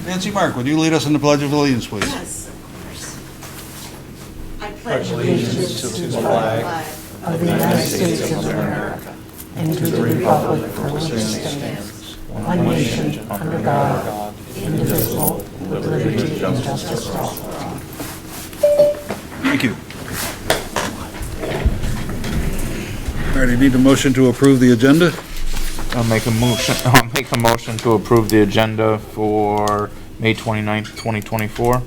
Nancy Mark, would you lead us in the Pledge of Allegiance, please? Yes, of course. I pledge allegiance to the flag of the United States of America and to the republic for which it stands, one nation, under God, indivisible, with liberty and justice for all. Thank you. All right, I need a motion to approve the agenda. I'll make a motion to approve the agenda for May 29th, 2024.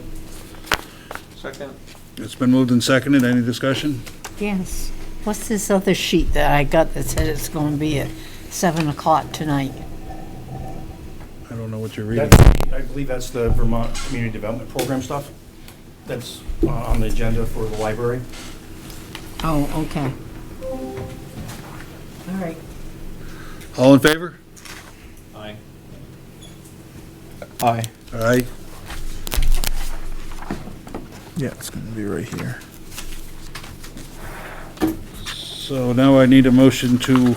Second. It's been moved and seconded. Any discussion? Yes. What's this other sheet that I got that said it's going to be at 7 o'clock tonight? I don't know what you're reading. I believe that's the Vermont Community Development Program stuff. That's on the agenda for the library. Oh, okay. All right. All in favor? Aye. Aye. All right. Yeah, it's gonna be right here. So now I need a motion to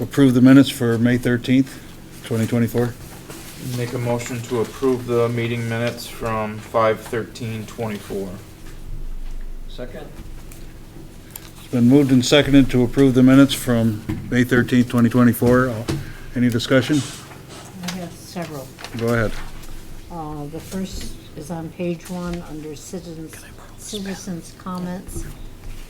approve the minutes for May 13th, 2024. Make a motion to approve the meeting minutes from 5/13/24. Second. It's been moved and seconded to approve the minutes from May 13th, 2024. Any discussion? I have several. Go ahead. The first is on page 1 under citizens comments.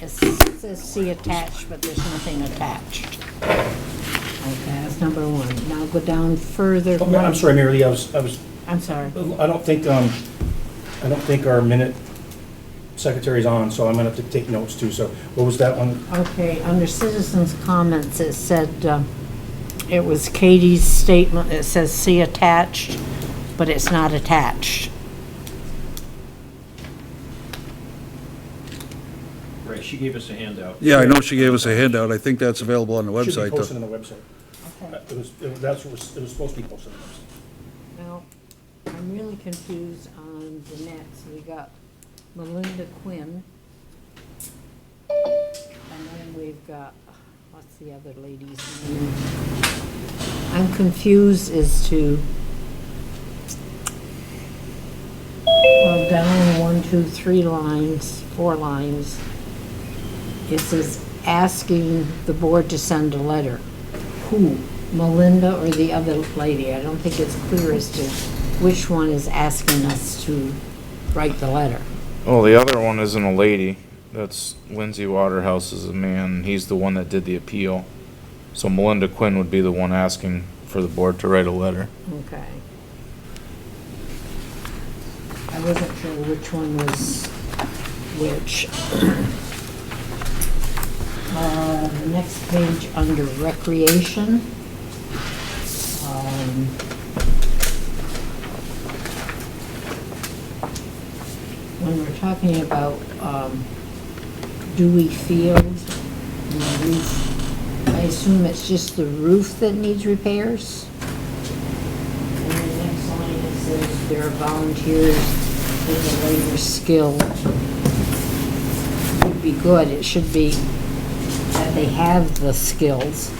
It says see attached, but there's nothing attached. Okay, that's number 1. Now go down further. Oh, I'm sorry, Mary Lee, I'm sorry. I don't think our minute secretary's on, so I'm gonna have to take notes too. So what was that one? Okay, under citizens comments, it said, it was Katie's statement. It says see attached, but it's not attached. Right, she gave us a handout. Yeah, I know she gave us a handout. I think that's available on the Should be website, posted though. on the website. Okay. It was supposed to be posted on the website. Now, I'm really confused on the next. We got Melinda Quinn. And then we've got, what's the other lady's name? I'm confused as to, well, down 1, 2, 3 lines, 4 lines. It says asking the board to send a letter. Who? Melinda or the other lady? I don't think it's clear as to which one is asking us to write the letter. Well, the other one isn't a lady. That's Lindsay Waterhouse is a man. He's the one that did the appeal. So Melinda Quinn would be the one asking for the board to write a letter. Okay. I wasn't sure which one was which. The next page under recreation. When we're talking about Dewey Field and the roof, I assume it's just the roof that needs repairs? And the next line it says there are volunteers with a labor skill. Would be good. It should be that they have the skills.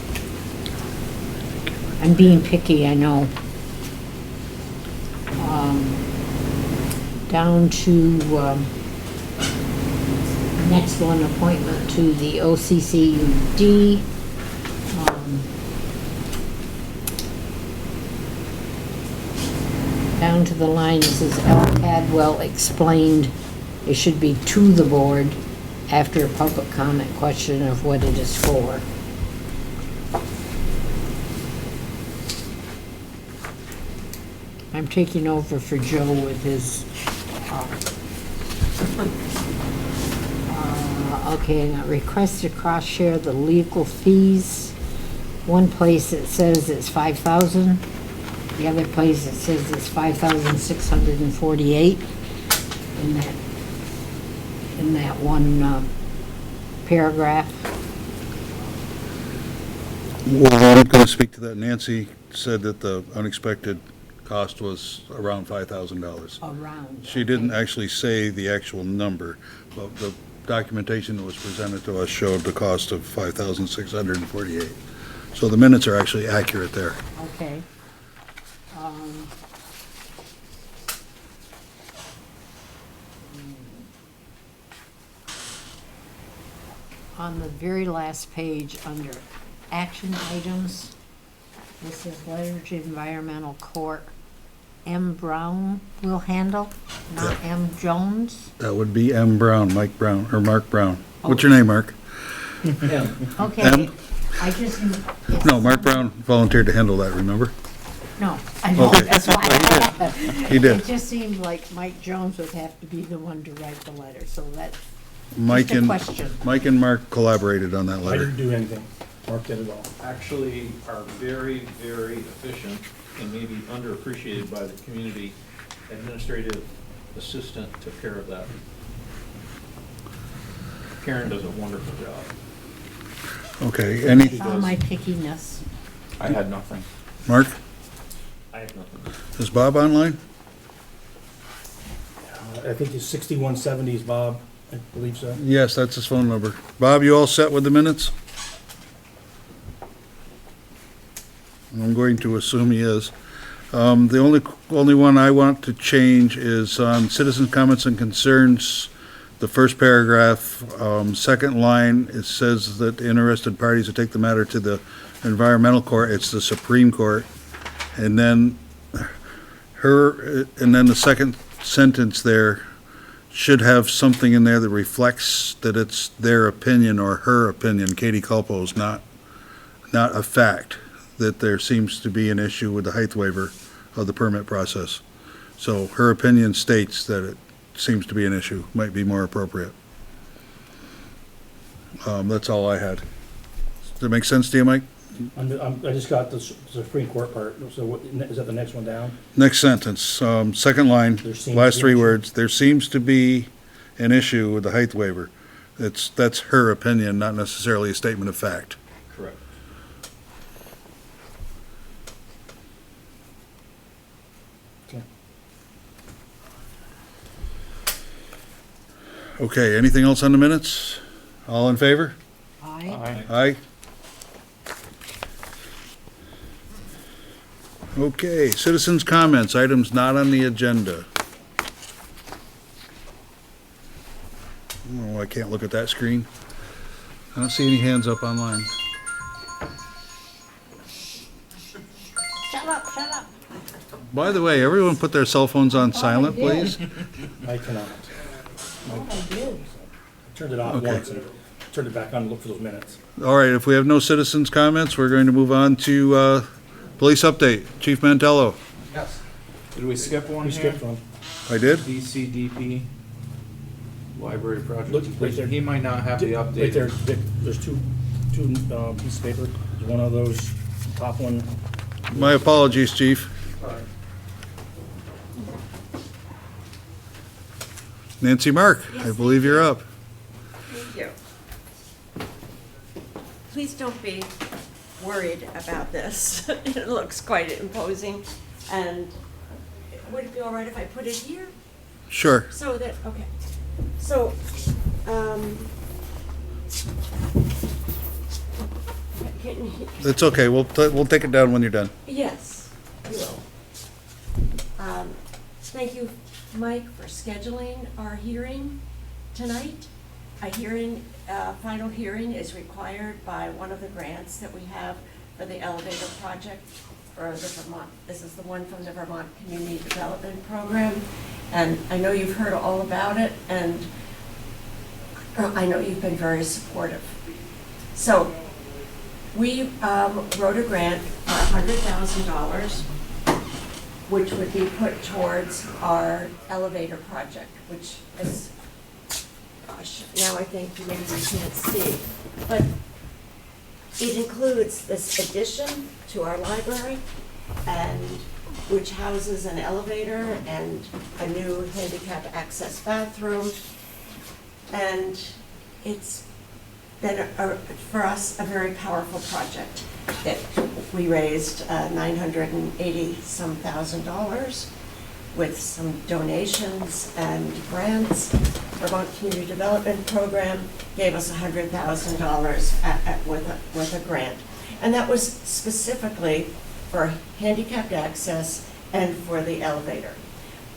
I'm being picky, I know. Down to next one, appointment to the OCCUD. Down to the line, it says L. Cadwell explained it should be to the board after a public comment question of what it is for. I'm taking over for Joe with his, okay, now request to cross-share the legal fees. One place it says it's 5,000. The other place it says it's 5,648 in that one paragraph. Well, I'm not going to speak to that. Nancy said that the unexpected cost was around $5,000. Around. She didn't actually say the actual number, but the documentation that was presented to us showed the cost of $5,648. So the minutes are actually accurate there. Okay. on the very last page, under action items, this is letter to environmental court. M. Brown will handle, not M. Jones. That would be M. Brown, Mike Brown, or Mark Brown. What's your name, Mark? Okay, M? I just. No, Mark Brown volunteered to handle that, remember? No, I know, Okay. that's why. He did. It just seemed like Mike Jones would have to be the one to write the letter, so that, Mike just a and question. Mike and Mark collaborated on that I letter. didn't do anything. Mark did it all. Actually are very, very efficient and maybe underappreciated by the community. Administrative assistant took care of that. Karen does a wonderful job. Okay, any, Saw my pickiness. I had nothing. Mark, I have nothing. is Bob online? I think it's 6170s, Bob. I believe so. Yes, that's his phone number. Bob, you all set with the minutes? I'm going to assume he is. The only one I want to change is on citizen comments and concerns, the first paragraph, second line, it says that interested parties to take the matter to the environmental court, it's the Supreme Court. And then the second sentence there should have something in there that reflects that it's their opinion or her opinion, Katie Culpo's, not a fact, that there seems to be an issue with the height waiver of the permit process. So her opinion states that it seems to be an issue, might be more appropriate. That's all I had. Does that make sense to you, Mike? I just got the Supreme Court part, so what, is that the next one down? Next sentence, second line, There seems last to be three an issue. words, there seems to be an issue with the height waiver. That's her opinion, not necessarily a statement of fact. Correct. Okay. Okay, anything else on the minutes? All in favor? Aye. Aye. Okay, citizens' comments, items not on the agenda. Oh, I can't look at that screen. I don't see any hands up online. Shut up, shut up. By the way, everyone put their cell phones on silent, I did. please. I cannot. Oh, I did. I turned it off Okay. once and turned it back on to look for those minutes. All right, if we have no citizens' comments, we're going to move on to police update. Chief Mantello. Did we skip one We here? skipped one. I did? VCDP, library Look, project. right there. He might not have the update. Right there, Vic, there's two pieces of paper. There's one of those, top one. My apologies, Chief. Nancy Mark, I Yes, believe you're up. Thank you. Please don't be worried about this. It looks quite imposing. And would it be all right if I put it here? Sure. So that, okay. So, It's okay, we'll take it down when you're done. yes, you will. Thank you, Mike, for scheduling our hearing tonight. Final hearing is required by one of the grants that we have for the elevator project for the Vermont. This is the one from the Vermont Community Development Program. And I know you've heard all about it, and I know you've been very supportive. So we wrote a grant for $100,000, which would be put towards our elevator project, which is, gosh, now I think maybe you can't see. But it includes this addition to our library, and which houses an elevator and a new handicap access bathroom. And it's been, for us, a very powerful project that we raised $980-some thousand with some donations and grants. Vermont Community Development Program gave us $100,000 with a grant. And that was specifically for handicapped access and for the elevator.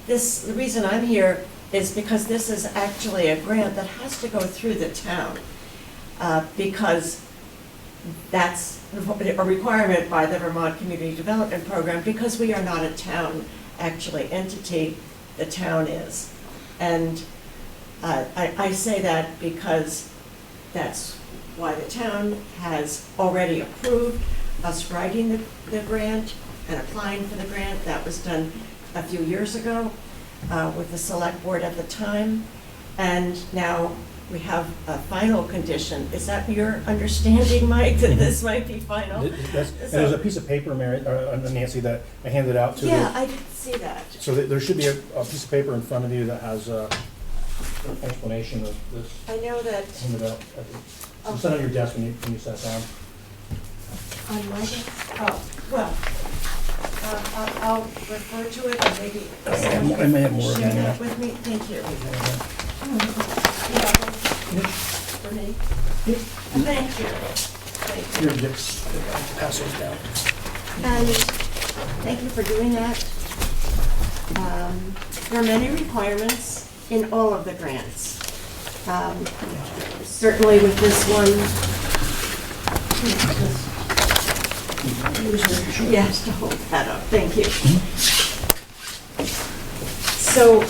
The reason I'm here is because this is actually a grant that has to go through the town. because that's a requirement by the Vermont Community Development Program, because we are not a town, actually, entity, the town is. And I say that because that's why the town has already approved us writing the grant and applying for the grant. That was done a few years ago with the select board at the time. And now we have a final condition. Is that your understanding, Mike, that this might be final? And there's a piece of paper, Mary, Nancy, that I handed out to you. Yeah, I did see that. So there should be a piece of paper in front of you that has an explanation of this. I know that Handed out. It's on your desk when you sat down. on my desk, oh, well, I'll refer to it and maybe I may have more of share them, that yeah. with me. Thank you. For me? Thank you. Thank you. Here, Dick, pass those down. And thank you for doing that. There are many requirements in all of the grants. Certainly with this one. Yes, to hold that up, thank you. So,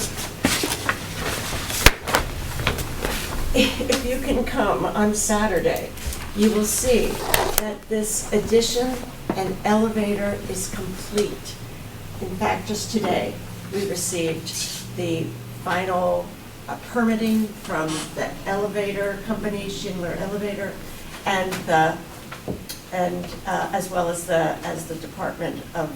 if you can come on Saturday, you will see that this addition and elevator is complete. In fact, just today, we received the final permitting from the elevator company, Schindler Elevator, and as well as the Department of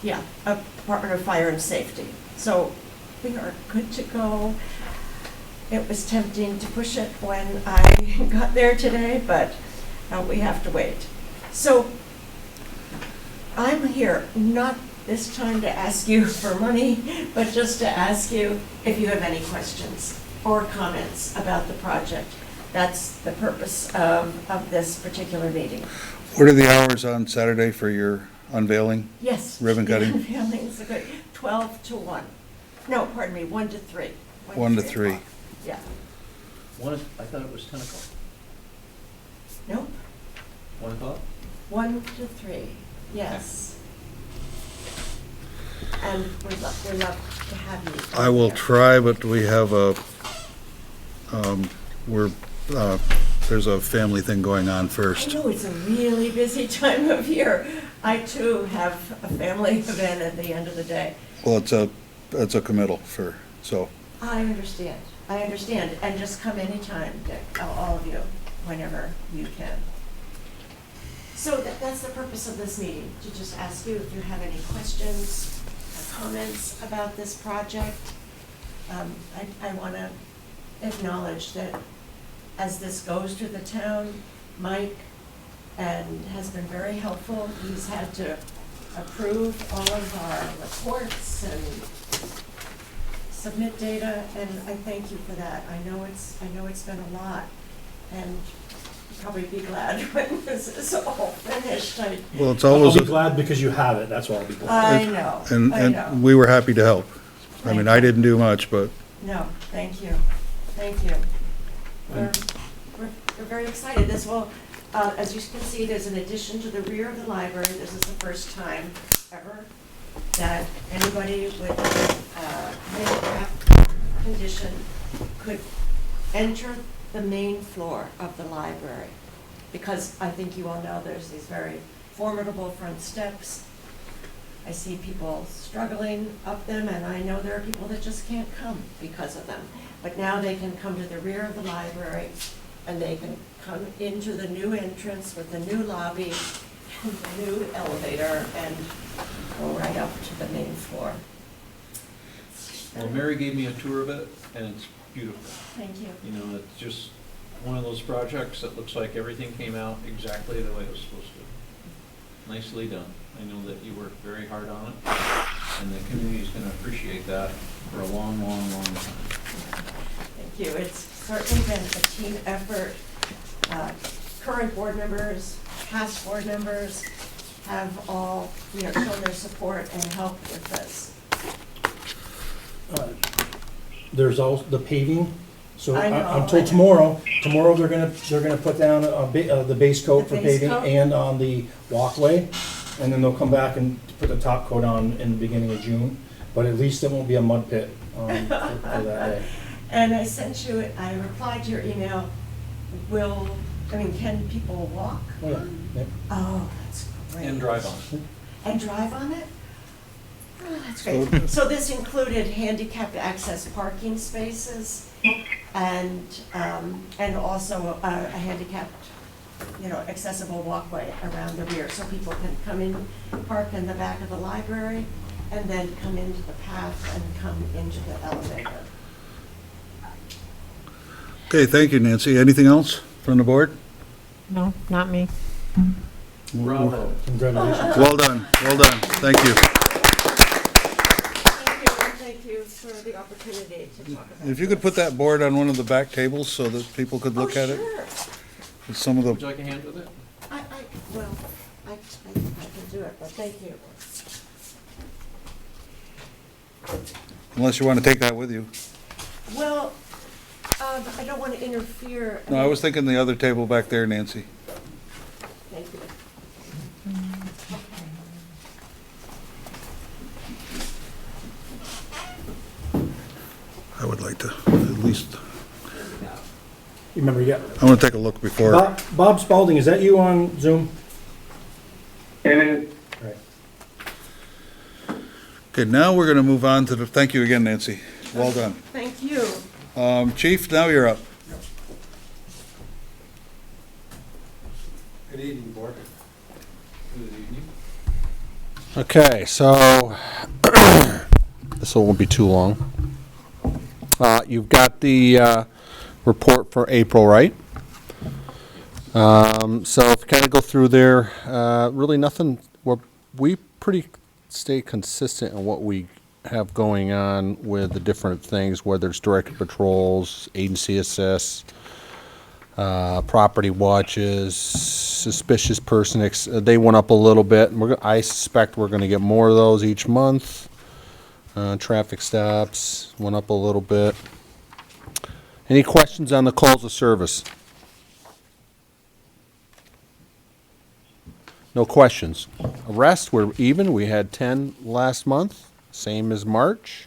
Department of Fire and Safety. So we are good to go. It was tempting to push it when I got there today, but we have to wait. So I'm here not this time to ask you for money, but just to ask you if you have any questions or comments about the project. That's the purpose of this particular meeting. What are the hours on Saturday for your unveiling? Yes. Ribbon cutting? The unveiling's good. 12 to 1. No, pardon me, 1 to 3. 1 to 3. o'clock. Yeah. I thought it was 10 o'clock. Nope. 1 o'clock? 1 to 3. Yes. And we'd love to have you. I will there. try, but we have there's a family thing going on I first. know it's a really busy time of year. I too have a family event at the end of the day. Well, it's a committal so. I understand, and just come anytime, Dick, all of you, whenever you can. So that's the purpose of this meeting, to just ask you if you have any questions or comments about this project. I want to acknowledge that as this goes to the town, Mike has been very helpful. He's had to approve all of our reports and submit data, and I thank you for that. I know it's been a lot, and you'll probably be glad when this is all finished. Well, it's I'll always, be glad because you have it, that's why I'll be glad. I know, I know. and we were happy to help. I mean, Thank I you. didn't do much, but No, thank you, thank you. We're very excited. This will, as you can see, there's an addition to the rear of the library. This is the first time ever that anybody with handicap condition could enter the main floor of the library. Because I think you all know there's these very formidable front steps. I see people struggling up them, and I know there are people that just can't come because of them. But now they can come to the rear of the library, and they can come into the new entrance with the new lobby and the new elevator and go right up to the main floor. Well, Mary gave me a tour of it, and it's beautiful. Thank you. You know, it's just one of those projects that looks like everything came out exactly the way it was supposed to. Nicely done. I know that you worked very hard on it, and the community's gonna appreciate that for a long, long, long time. Thank you. It's certainly been a team effort. Current board members, past board members have all, shown their support and help with this. There's also the paving So I know, until tomorrow they're gonna put down the base coat The for base paving coat? and on the walkway. And then they'll come back and put the top coat on in the beginning of June. But at least it won't be a mud pit for that day. And I replied to your email, can people walk? Oh, yeah, yeah. Oh, that's great. And drive on it. And drive on it? Oh, that's great. So this included handicapped access parking spaces and also a handicapped, accessible walkway around the rear, so people can come in, park in the back of the library, and then come into the path and come into the elevator. Okay, thank you, Nancy. Anything else from the board? No, not me. Bravo. Congratulations. Well done, well done. Thank you. Thank you for the opportunity to talk about If you could put that board on one of the back tables so that people could look at it. Sure. Some of Would you the, like a hand with it? I can do it, but thank you. unless you want to take that with you. Well, I don't want to interfere. No, I was thinking the other table back there, Nancy. Thank you. I would like to at least, You remember, yeah. I want to take a look before. Bob Spalding, is that you on Zoom? It is. Right. Okay, now we're going to move on to the, thank you again, Nancy. Well done. Thank you. Chief, now you're up. Good evening, Board. Good evening. Okay, so this won't be too long. You've got the report for April, right? So if you kind of go through there, really nothing, we pretty stay consistent in what we have going on with the different things, whether it's directed patrols, agency assists, property watches, suspicious person, they went up a little bit. And I suspect we're going to get more of those each month. Traffic stops went up a little bit. Any questions on the calls of service? No questions. Arrests, we're even. We had 10 last month, same as March.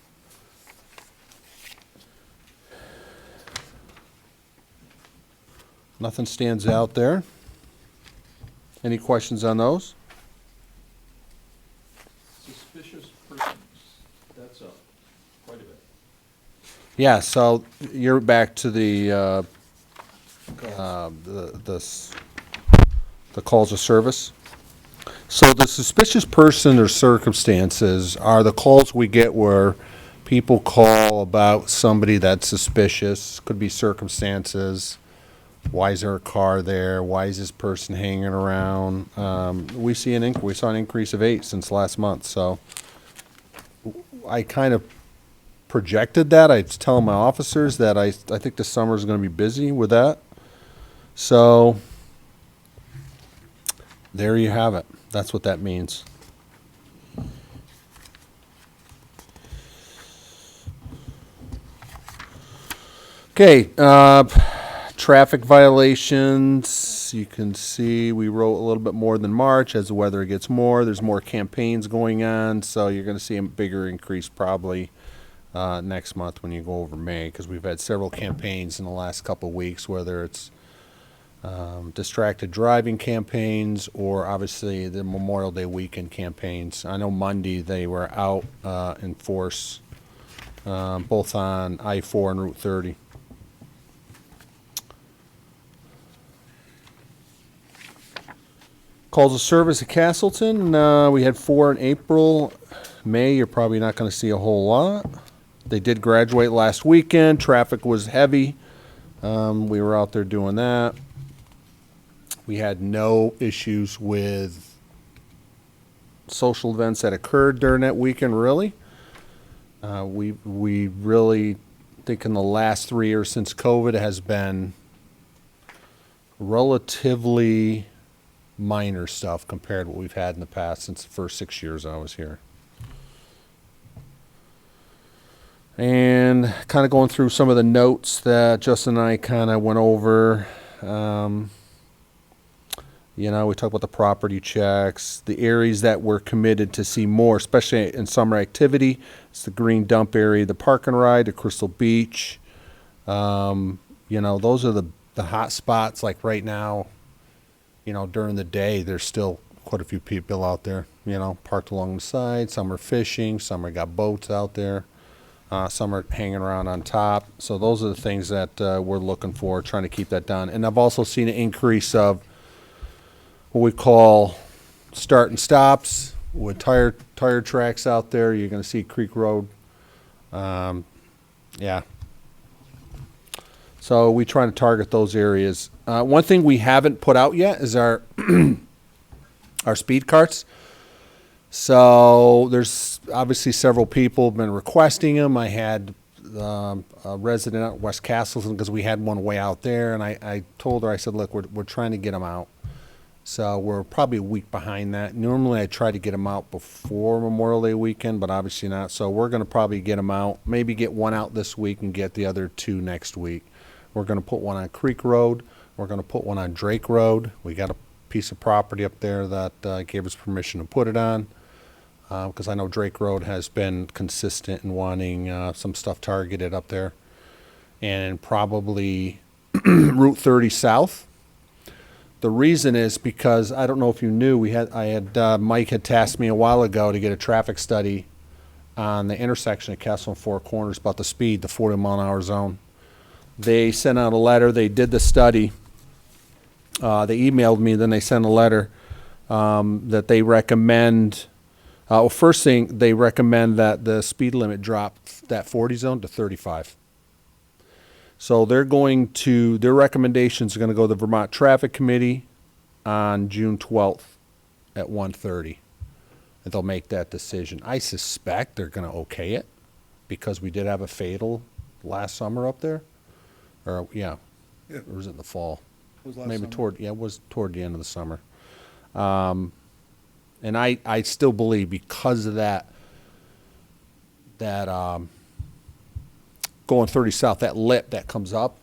Nothing stands out there. Any questions on those? Suspicious persons, that's up quite a bit. Yeah, so you're back to the calls of service. So the suspicious person or circumstances are the calls we get where people call about somebody that's suspicious. Could be circumstances. Why is there a car there? Why is this person hanging around? We saw an increase of 8 since last month. So I kind of projected that. I was telling my officers that I think the summer is going to be busy with that. So there you have it. That's what that means. Okay, traffic violations. You can see we wrote a little bit more than March. As the weather gets more, there's more campaigns going on, so you're going to see a bigger increase probably next month when you go over May, because we've had several campaigns in the last couple of weeks, whether it's distracted driving campaigns or obviously the Memorial Day weekend campaigns. I know Monday they were out in force both on I-4 and Route 30. Calls of service at Castleton, we had 4 in April. May, you're probably not going to see a whole lot. They did graduate last weekend. Traffic was heavy. We were out there doing that. We had no issues with social events that occurred during that weekend, really. We really think in the last 3 years since COVID has been relatively minor stuff compared to what we've had in the past since the first 6 years I was here. And kind of going through some of the notes that Justin and I kind of went over. We talked about the property checks, the areas that we're committed to see more, especially in summer activity. It's the green dump area, the park and ride, the Crystal Beach. Those are the hot spots. Like right now, during the day, there's still quite a few people out there, parked along the side. Some are fishing, some are got boats out there. Some are hanging around on top. So those are the things that we're looking for, trying to keep that down. And I've also seen an increase of what we call start and stops with tire tracks out there. You're going to see Creek Road. Yeah. So we try to target those areas. One thing we haven't put out yet is our our speed carts. So there's obviously several people have been requesting them. I had a resident at West Castleton because we had one way out there, and I told her, I said, look, we're trying to get them out. So we're probably a week behind that. Normally I try to get them out before Memorial Day weekend, but obviously not. So we're going to probably get them out, maybe get one out this week and get the other two next week. We're going to put one on Creek Road. We're going to put one on Drake Road. We got a piece of property up there that gave us permission to put it on. Because I know Drake Road has been consistent in wanting some stuff targeted up there. And probably Route 30 South. The reason is because, I don't know if you knew, Mike had tasked me a while ago to get a traffic study on the intersection at Castleton Four Corners about the speed, the 40-mile-an-hour zone. They sent out a letter. They did the study. They emailed me, then they sent a letter that they recommend. First thing, they recommend that the speed limit drop that 40 zone to 35. So their recommendations are going to go to the Vermont Traffic Committee on June 12th at 1:30. And they'll make that decision. I suspect they're going to okay it because we did have a fatal last summer up there. Or, yeah. Or was it in the fall? It was last Maybe summer. it was toward the end of the summer. And I still believe because of that going 30 south, that lip that comes up,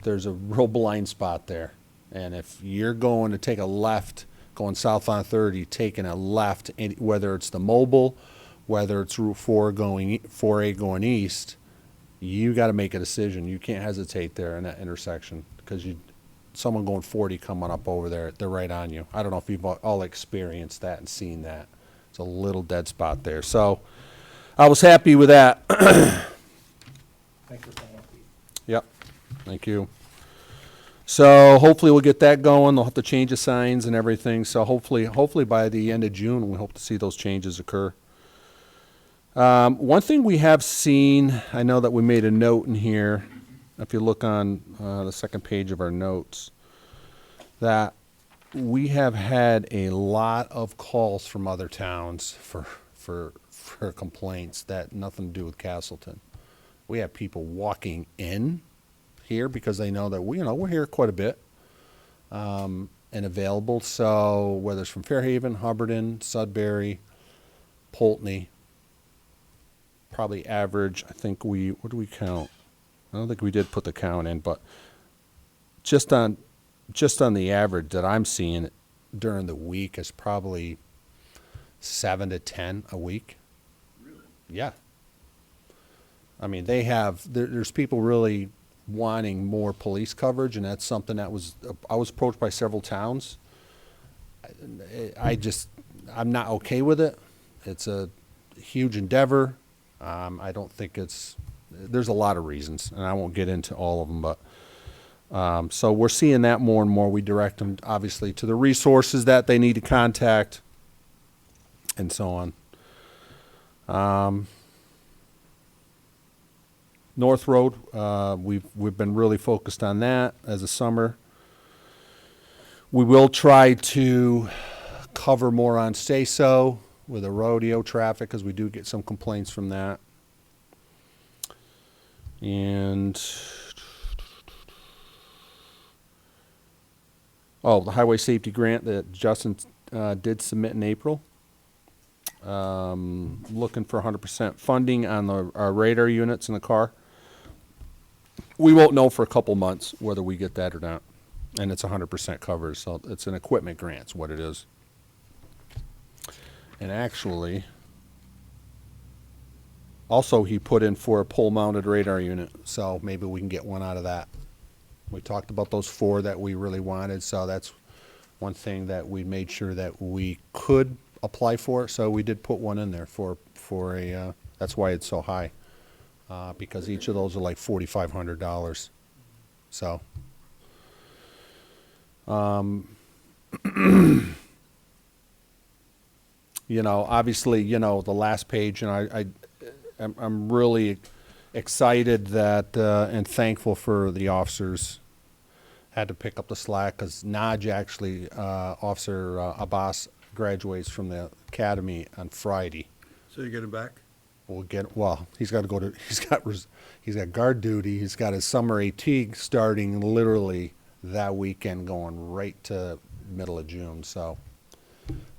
there's a real blind spot there. And if you're going to take a left, going south on 30, taking a left, whether it's the mobile, whether it's Route 4A going east, you got to make a decision. You can't hesitate there in that intersection because someone going 40 coming up over there, they're right on you. I don't know if you've all experienced that and seen that. It's a little dead spot there. So I was happy with that. Thanks for saying that. Yep. Thank you. So hopefully we'll get that going. They'll have to change the signs and everything. So hopefully by the end of June, we hope to see those changes occur. One thing we have seen, I know that we made a note in here, if you look on the second page of our notes, that we have had a lot of calls from other towns for complaints that nothing to do with Castleton. We have people walking in here because they know that we're here quite a bit and available. So whether it's from Fairhaven, Hubbardton, Sudbury, Poultney, probably average. I think what do we count? I don't think we did put the count in, but just on the average that I'm seeing during the week is probably 7 to 10 a week. Really? Yeah. I mean, there's people really wanting more police coverage, and that's something that I was approached by several towns. I'm not okay with it. It's a huge endeavor. I don't think there's a lot of reasons, and I won't get into all of them, but so we're seeing that more and more. We direct them, obviously, to the resources that they need to contact and so on. North Road, we've been really focused on that as a summer. We will try to cover more on Say So with the rodeo traffic because we do get some complaints from that. And the highway safety grant that Justin did submit in April. Looking for 100% funding on our radar units in the car. We won't know for a couple months whether we get that or not. And it's 100% covered, so it's an equipment grant, is what it is. And actually, also he put in for a pole-mounted radar unit, so maybe we can get one out of that. We talked about those 4 that we really wanted, so that's one thing that we made sure that we could apply for. So we did put one in there for a. That's why it's so high, because each of those are like $4,500. So. Obviously, the last page, and I'm really excited that and thankful for the officers had to pick up the slack, because Naj actually, Officer Abbas graduates from the academy on Friday. So you get him back? He's got to go to, he's got guard duty, he's got his summer AT starting literally that weekend, going right to middle of June, so.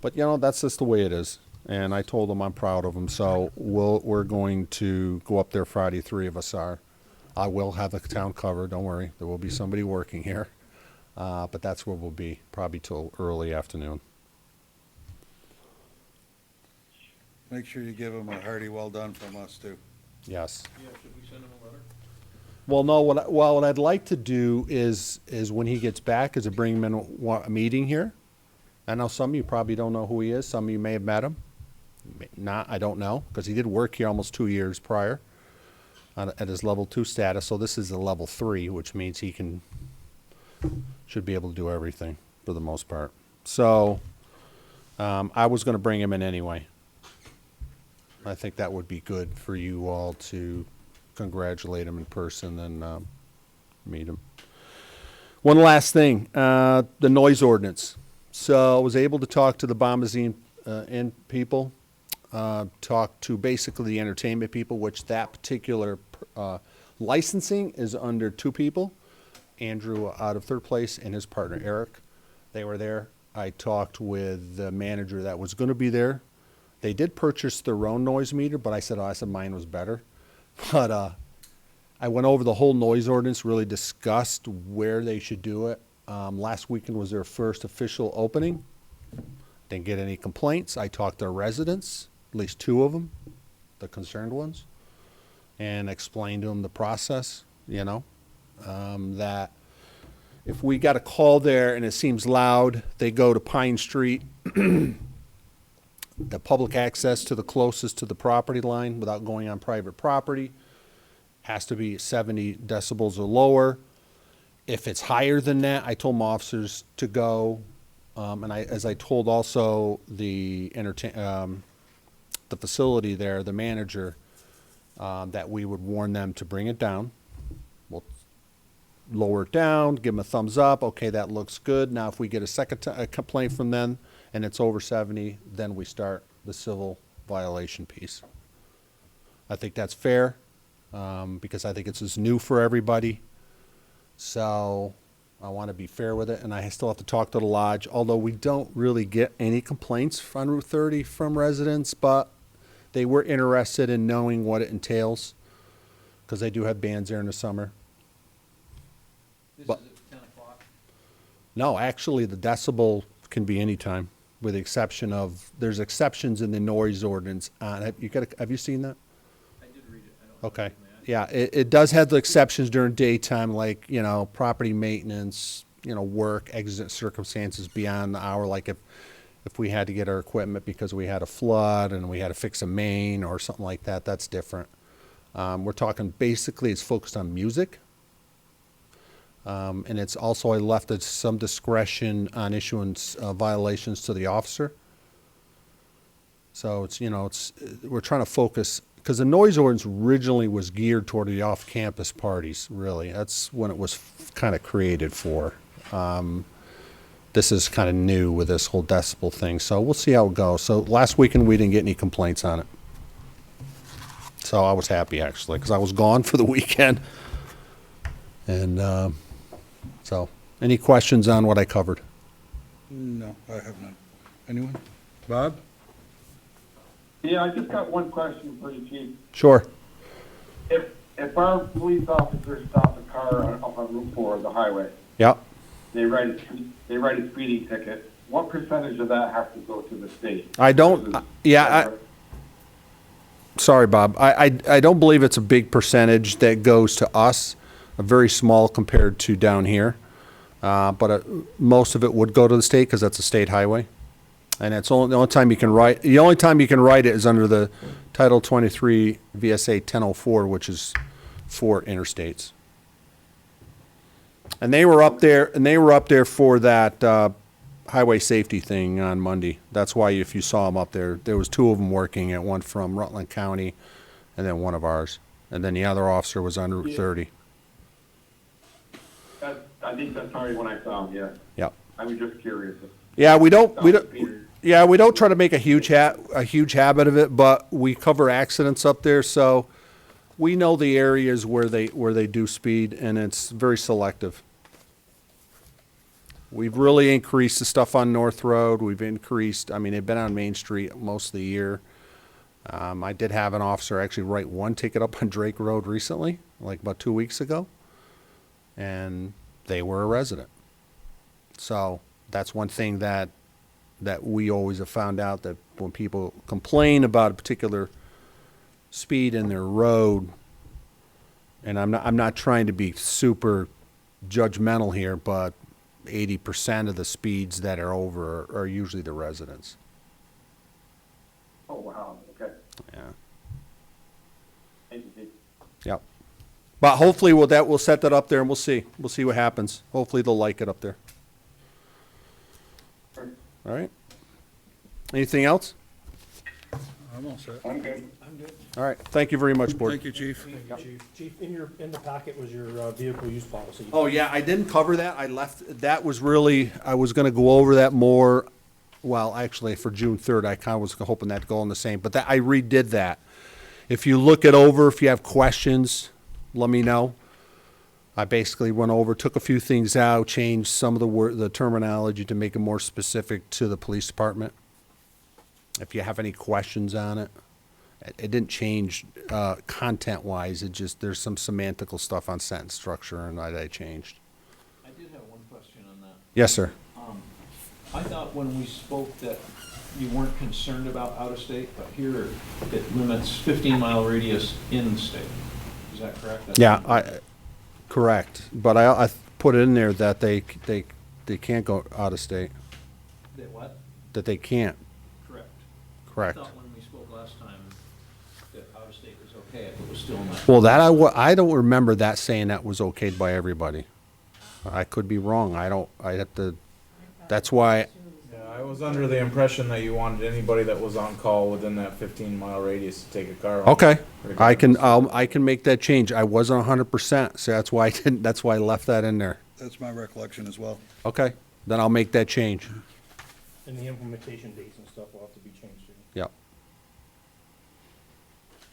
But, that's just the way it is. And I told him I'm proud of him, so we're going to go up there Friday, 3 of us are. I will have the town covered, don't worry. There will be somebody working here. But that's where we'll be, probably till early afternoon. Make sure you give him a hearty well done from us, too. Yes. Yeah, should we send him a letter? Well, no, what I'd like to do is when he gets back, is to bring him in a meeting here. I know some of you probably don't know who he is. Some of you may have met him. Not, I don't know, because he did work here almost 2 years prior at his level 2 status. So this is a level 3, which means he should be able to do everything for the most part. So I was going to bring him in anyway. I think that would be good for you all to congratulate him in person and meet him. One last thing, the noise ordinance. So I was able to talk to the Bombazine Inn people, talk to basically the entertainment people, which that particular licensing is under 2 people. Andrew out of 3rd place and his partner Eric. They were there. I talked with the manager that was going to be there. They did purchase their own noise meter, but I said mine was better. But I went over the whole noise ordinance, really discussed where they should do it. Last weekend was their first official opening. Didn't get any complaints. I talked to residents, at least 2 of them, the concerned ones, and explained to them the process, that if we got a call there and it seems loud, they go to Pine Street, the public access to the closest to the property line without going on private property has to be 70 decibels or lower. If it's higher than that, I told my officers to go, and as I told also the facility there, the manager, that we would warn them to bring it down. We'll lower it down, give them a thumbs up. Okay, that looks good. Now, if we get a second complaint from them and it's over 70, then we start the civil violation piece. I think that's fair, because I think it's just new for everybody. So I want to be fair with it, and I still have to talk to the lodge, although we don't really get any complaints on Route 30 from residents, but they were interested in knowing what it entails, because they do have bands there in the summer. This But- is at 10 o'clock. No, actually, the decibel can be any time, with the exception of, there's exceptions in the noise ordinance. Have you seen that? I did read it. I don't Okay. have it, man. Yeah, it does have the exceptions during daytime, like, property maintenance, work, exigent circumstances beyond the hour, like if we had to get our equipment because we had a flood and we had to fix a main or something like that, that's different. We're talking basically it's focused on music. And it's also, I left some discretion on issuance violations to the officer. So we're trying to focus, because the noise ordinance originally was geared toward the off-campus parties, really. That's when it was kind of created for. This is kind of new with this whole decibel thing, so we'll see how it goes. So last weekend, we didn't get any complaints on it. So I was happy, actually, because I was gone for the weekend. And so, any questions on what I covered? No, I have none. Anyone? Bob? Yeah, I just got one question for you, Chief. Sure. If our police officers stop a car up on Route 4, the highway, Yep. they write a speeding ticket, what percentage of that has to go to the state? I don't, sorry, Bob. I don't believe it's a big percentage that goes to us, a very small compared to down here. But most of it would go to the state because that's a state highway. And it's only, the only time you can write it is under the Title 23 VSA 1004, which is for interstates. And they were up there for that highway safety thing on Monday. That's why if you saw them up there, there was two of them working, and one from Rutland County and then one of ours. And then the other officer was on Route 30. I think that's probably when I saw him, yeah. Yep. I was just curious. Yeah, we don't try to make a huge habit of it, but we cover accidents up there, so we know the areas where they do speed, and it's very selective. We've really increased the stuff on North Road. We've increased, I mean, they've been on Main Street most of the year. I did have an officer actually write one ticket up on Drake Road recently, like about 2 weeks ago, and they were a resident. So that's one thing that we always have found out, that when people complain about a particular speed in their road, and I'm not trying to be super judgmental here, but 80% of the speeds that are over are usually the residents. Oh, wow, okay. Yeah. Thank you, Chief. Yep. But hopefully we'll set that up there, and we'll see what happens. Hopefully they'll like it up there. Sure. All right. Anything else? I'm all set. I'm good. All right. Thank you very much, Board. Thank you, Chief. Chief, in the packet was your vehicle use policy. Oh, yeah, I didn't cover that. That was really, I was gonna go over that more, well, actually, for June 3rd, I kinda was hoping that to go on the same, but I redid that. If you look it over, if you have questions, let me know. I basically went over, took a few things out, changed some of the terminology to make it more specific to the police department. If you have any questions on it. It didn't change content-wise, there's some semantical stuff on sentence structure and I changed. I did have one question on that. Yes, sir. I thought when we spoke that you weren't concerned about out-of-state, but here it limits 15-mile radius in-state. Is that correct? Yeah, correct. But I put it in there that they can't go out of state. That what? That they can't. Correct. I thought when we spoke last time that out-of-state was okay if it was still in that. Well, I don't remember that saying that was okayed by everybody. I could be wrong. That's why, Yeah, I was under the impression that you wanted anybody that was on call within that 15-mile radius to take a car home. okay, I can make that change. I wasn't 100%, so that's why I left that in there. That's my recollection as well. Okay, then I'll make that change. And the implementation dates and stuff will have to be changed too. Yep.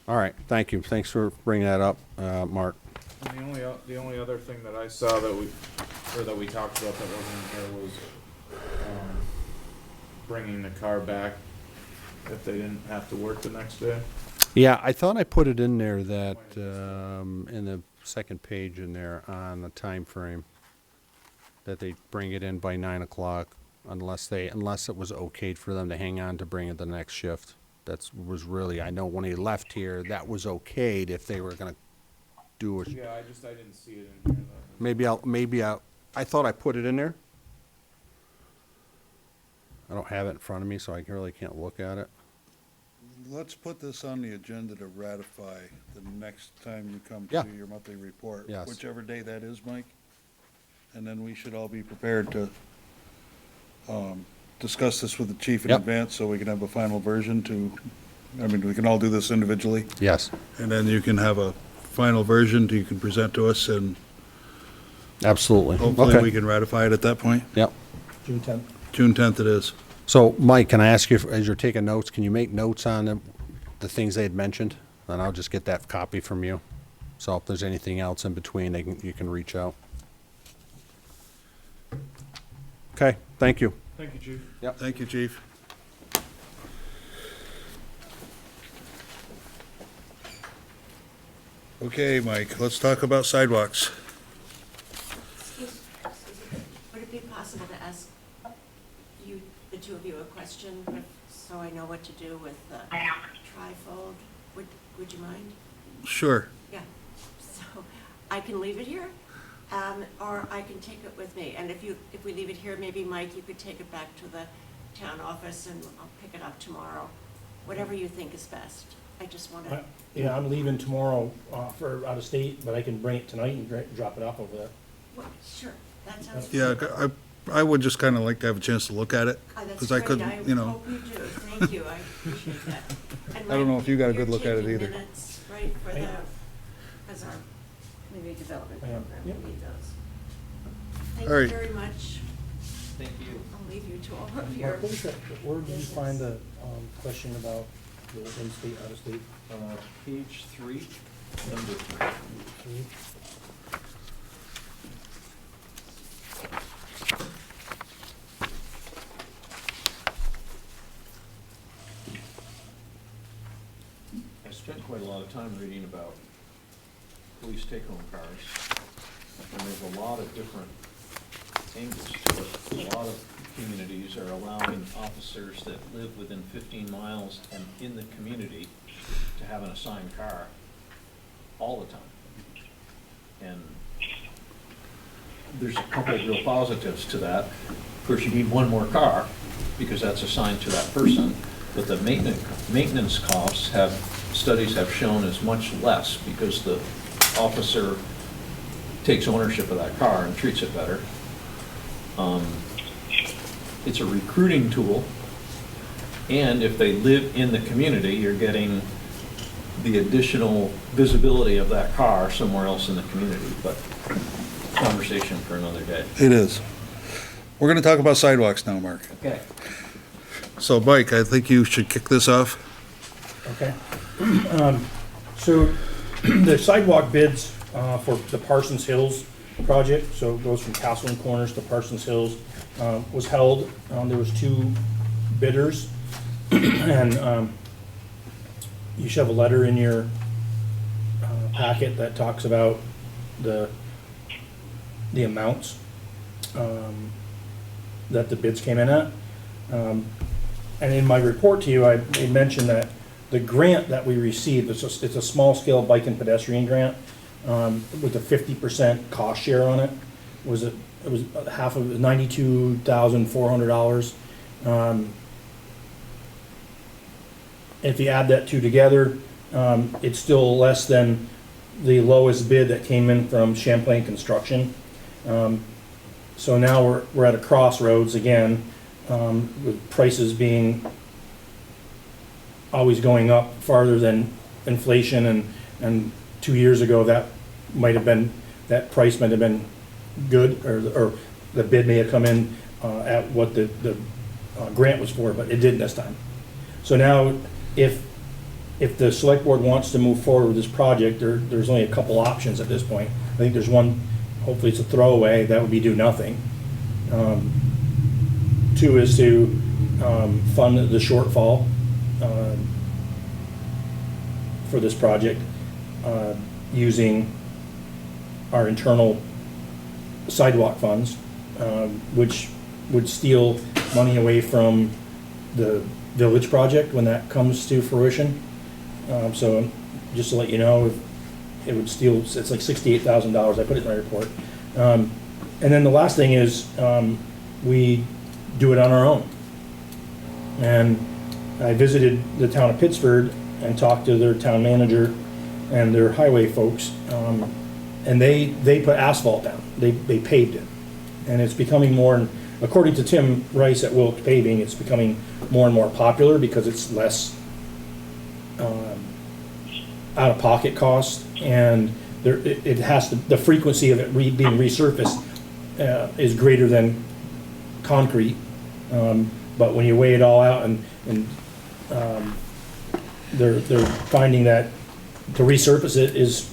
All right, thank you. Thanks for bringing that up, Mark. And the only other thing that I saw that we talked about that wasn't here was bringing the car back if they didn't have to work the next day. Yeah, I thought I put it in there that, in the second page in there on the time frame, that they bring it in by 9 o'clock unless it was okayed for them to hang on to bring it the next shift. Was really, I know when he left here, that was okayed if they were gonna do it. Yeah, I didn't see it in here. Maybe I thought I put it in there. I don't have it in front of me, so I really can't look at it. Let's put this on the agenda to ratify the next time you come Yeah. to your monthly report. Yes. Whichever day that is, Mike. And then we should all be prepared to discuss this with the chief in Yep. advance so we can have a final version we can all do this individually. Yes, And then you can have a final version you can present to us, and absolutely. hopefully we Okay, can ratify it at that point. yep. June 10th. June 10th it is. So, Mike, can I ask you, as you're taking notes, can you make notes on the things they had mentioned? And I'll just get that copy from you. So if there's anything else in between, you can reach out. Okay, thank you. Thank you, Chief. Thank you, chief. Okay, Mike, let's talk about sidewalks. Excuse me, would it be possible to ask you, the two of you, a question, so I know what to do with the trifold? Would you mind? Sure. Yeah, so I can leave it here, or I can take it with me. And if we leave it here, maybe Mike, you could take it back to the town office and I'll pick it up tomorrow. Whatever you think is best. I just want to, Yeah, I'm leaving tomorrow for out of state, but I can bring it tonight and drop it off over there. sure, that sounds good. Yeah, I would just kind of like to have a chance to look at it. That's 'cause I great. could, I you know. hope you do. Thank you, I appreciate that. And I don't know if you got a Mike, good look at it you're either. taking minutes, right, for I- the, as our community development I am, program, yep. we need those. Thank All you right. very much. Thank you. I'll leave you to all of your. Mark, where did you find the question about the in-state, out-of-state? Page 3, number 3. I spent quite a lot of time reading about police take-home cars, and there's a lot of different angles to it. A lot of communities are allowing officers that live within 15 miles and in the community to have an assigned car all the time. And there's a couple of real positives to that. Of course, you need one more car because that's assigned to that person, but the maintenance costs studies have shown is much less because the officer takes ownership of that car and treats it better. It's a recruiting tool, and if they live in the community, you're getting the additional visibility of that car somewhere else in the community, but conversation for another day. It is. We're going to talk about sidewalks now, Mark. Okay. So, Mike, I think you should kick this off. Okay. So the sidewalk bids for the Parsons Hills project, so it goes from Castleton Corners to Parsons Hills, was held. There was 2 bidders, and you should have a letter in your packet that talks about the amounts that the bids came in at. And in my report to you, I mentioned that the grant that we received, it's a small-scale bike and pedestrian grant with a 50% cost share on it. It was half of it, $92,400. If you add that 2 together, it's still less than the lowest bid that came in from Champlain Construction. So now we're at a crossroads again, with prices being always going up farther than inflation, and 2 years ago that price might have been good, or the bid may have come in at what the grant was for, but it didn't this time. So now if the select board wants to move forward with this project, there's only a couple options at this point. I think there's one, hopefully it's a throwaway, that would be do nothing. 2 is to fund the shortfall for this project using our internal sidewalk funds, which would steal money away from the village project when that comes to fruition. So just to let you know, it would steal, it's like $68,000, I put it in my report. And then the last thing is we do it on our own. And I visited the town of Pittsford and talked to their town manager and their highway folks, and they put asphalt down. They paved it. And it's becoming more, according to Tim Rice at Wilk Paving, it's becoming more and more popular because it's less out-of-pocket cost, and the frequency of it being resurfaced is greater than concrete. But when you weigh it all out, and they're finding that to resurface it is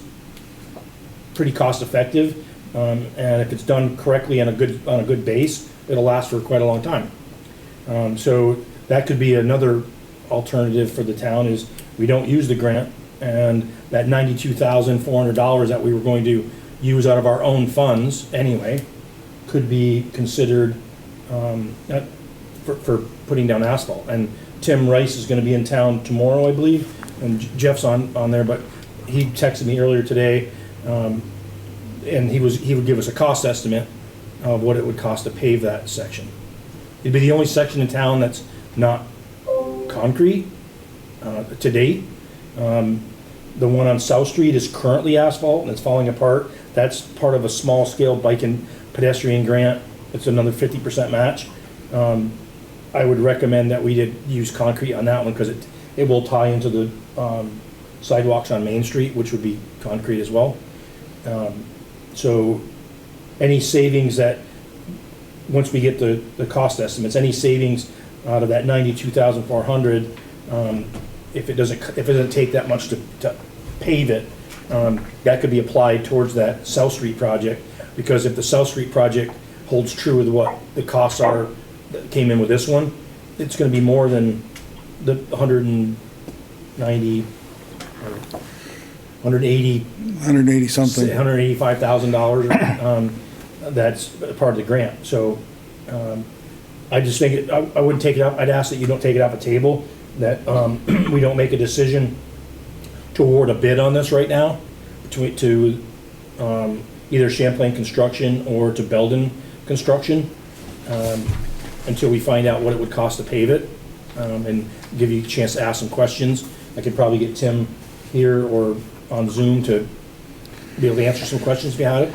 pretty cost-effective, and if it's done correctly on a good base, it'll last for quite a long time. So that could be another alternative for the town, is we don't use the grant, And that $92,400 that we were going to use out of our own funds anyway, could be considered for putting down asphalt. And Tim Rice is gonna be in town tomorrow, I believe, and Jeff's on there, but he texted me earlier today, and he would give us a cost estimate of what it would cost to pave that section. It'd be the only section in town that's not concrete to date. The one on South Street is currently asphalt and it's falling apart. That's part of a small-scale bike and pedestrian grant. It's another 50% match. I would recommend that we did use concrete on that one because it will tie into the sidewalks on Main Street, which would be concrete as well. So any savings that, once we get the cost estimates, any savings out of that 92,400, if it doesn't take that much to pave it, that could be applied towards that South Street project, because if the South Street project holds true with what the costs are that came in with this one, it's gonna be more than the 190, or 180, 180 something. $185,000, that's part of the grant. So, I just think, I wouldn't take it up, I'd ask that you don't take it off the table, that, we don't make a decision to award a bid on this right now, to either Champlain Construction or to Belden Construction, until we find out what it would cost to pave it, and give you a chance to ask some questions. I could probably get Tim here or on Zoom to be able to answer some questions if you had it.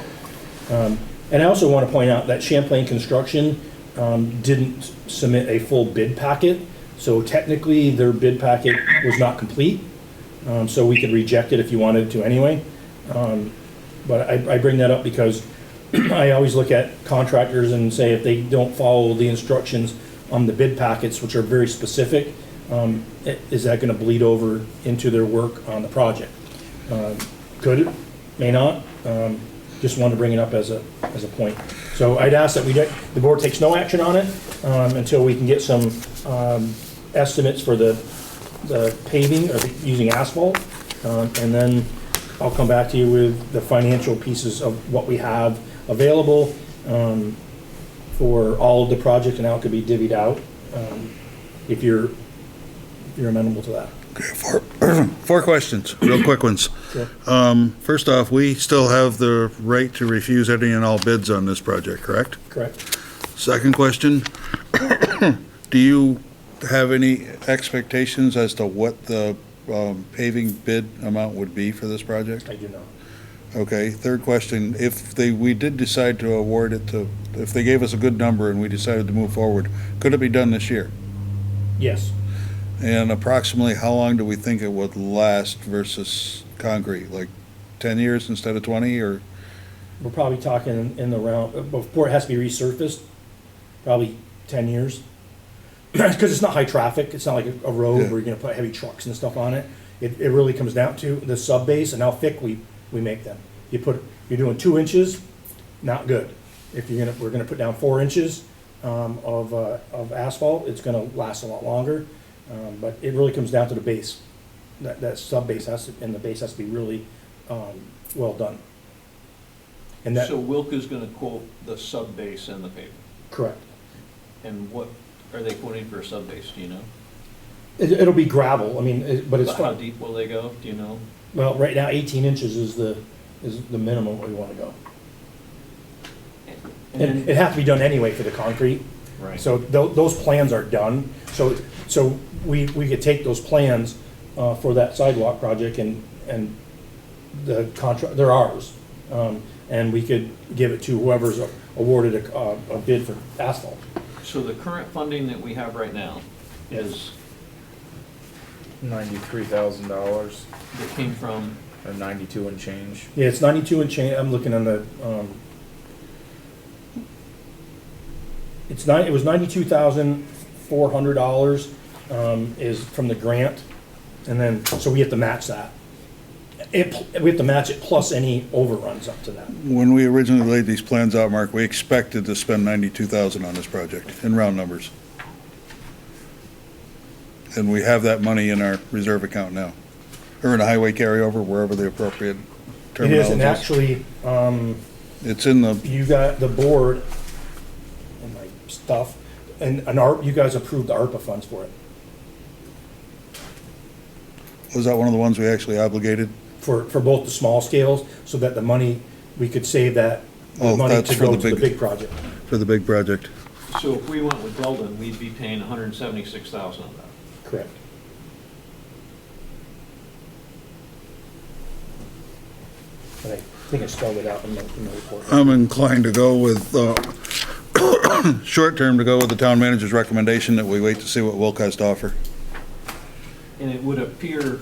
And I also want to point out that Champlain Construction didn't submit a full bid packet, so technically their bid packet was not complete, so we could reject it if you wanted to anyway. But I bring that up because I always look at contractors and say if they don't follow the instructions on the bid packets, which are very specific, is that going to bleed over into their work on the project? Could it, may not. Just wanted to bring it up as a point. So I'd ask that the board takes no action on it until we can get some estimates for the paving or using asphalt, and then I'll come back to you with the financial pieces of what we have available for all of the project, and how it could be divvied out, if you're amenable to that. Okay, four questions, real quick ones. Sure. First off, we still have the right to refuse any and all bids on this project, correct? Correct. Second question, do you have any expectations as to what the paving bid amount would be for this project? I do not. Okay, third question, if we did decide to award it to, if they gave us a good number and we decided to move forward, could it be done this year? Yes. And approximately how long do we think it would last versus concrete? Like 10 years instead of 20, or? We're probably talking in the round, before it has to be resurfaced, probably 10 years. Because it's not high traffic, it's not like a road Yeah. where you're gonna put heavy trucks and stuff on it. It really comes down to the sub base and how thick we make them. You're doing 2 inches, not good. If we're gonna put down 4 inches of asphalt, it's gonna last a lot longer. But it really comes down to the base. That sub base and the base has to be really well done. And that, So Wilk is gonna quote the sub base and the pavement. correct. And what are they quoting for a sub base, do you know? It'll be gravel, I mean, but it's How fun. deep will they go, do you know? Well, right now, 18 inches is the minimum we wanna go. And And it has to be done anyway for the concrete. Right. So those plans are done. So we could take those plans for that sidewalk project and the contract, they're ours. And we could give it to whoever's awarded a bid for asphalt. So the current funding that we have right now is, $93,000 that came from, or 92 and change. Yeah, it's 92 and change, I'm looking on the, it was $92,400, is from the grant. And then, so we have to match that. We have to match it plus any overruns up to that. When we originally laid these plans out, Mark, we expected to spend 92,000 on this project, in round numbers. And we have that money in our reserve account now. or in a highway carryover, wherever the appropriate It terminology is, and actually, It's in the, you got the board and my stuff, and you guys approved the ARPA funds for it, was that one of the ones we actually obligated? for both the small scales, so that the money, we could save that Oh, money that's to for go the to the big- big project. For the big project? So if we went with Belden, we'd be paying 176,000 of that. Correct. And I think I spelled it out in the report. I'm inclined to go with, short term, to go with the town manager's recommendation that we wait to see what Wilk has to offer. And it would appear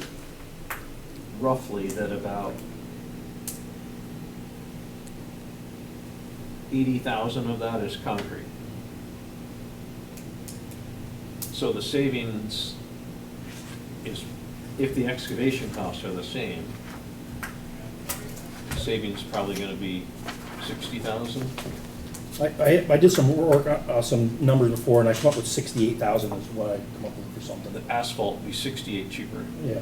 roughly that about 80,000 of that is concrete. So the savings is, if the excavation costs are the same, savings probably gonna be 60,000. I did some work, some numbers before, and I come up with 68,000 is what I come up with for something. The asphalt would be 68 cheaper. Yeah.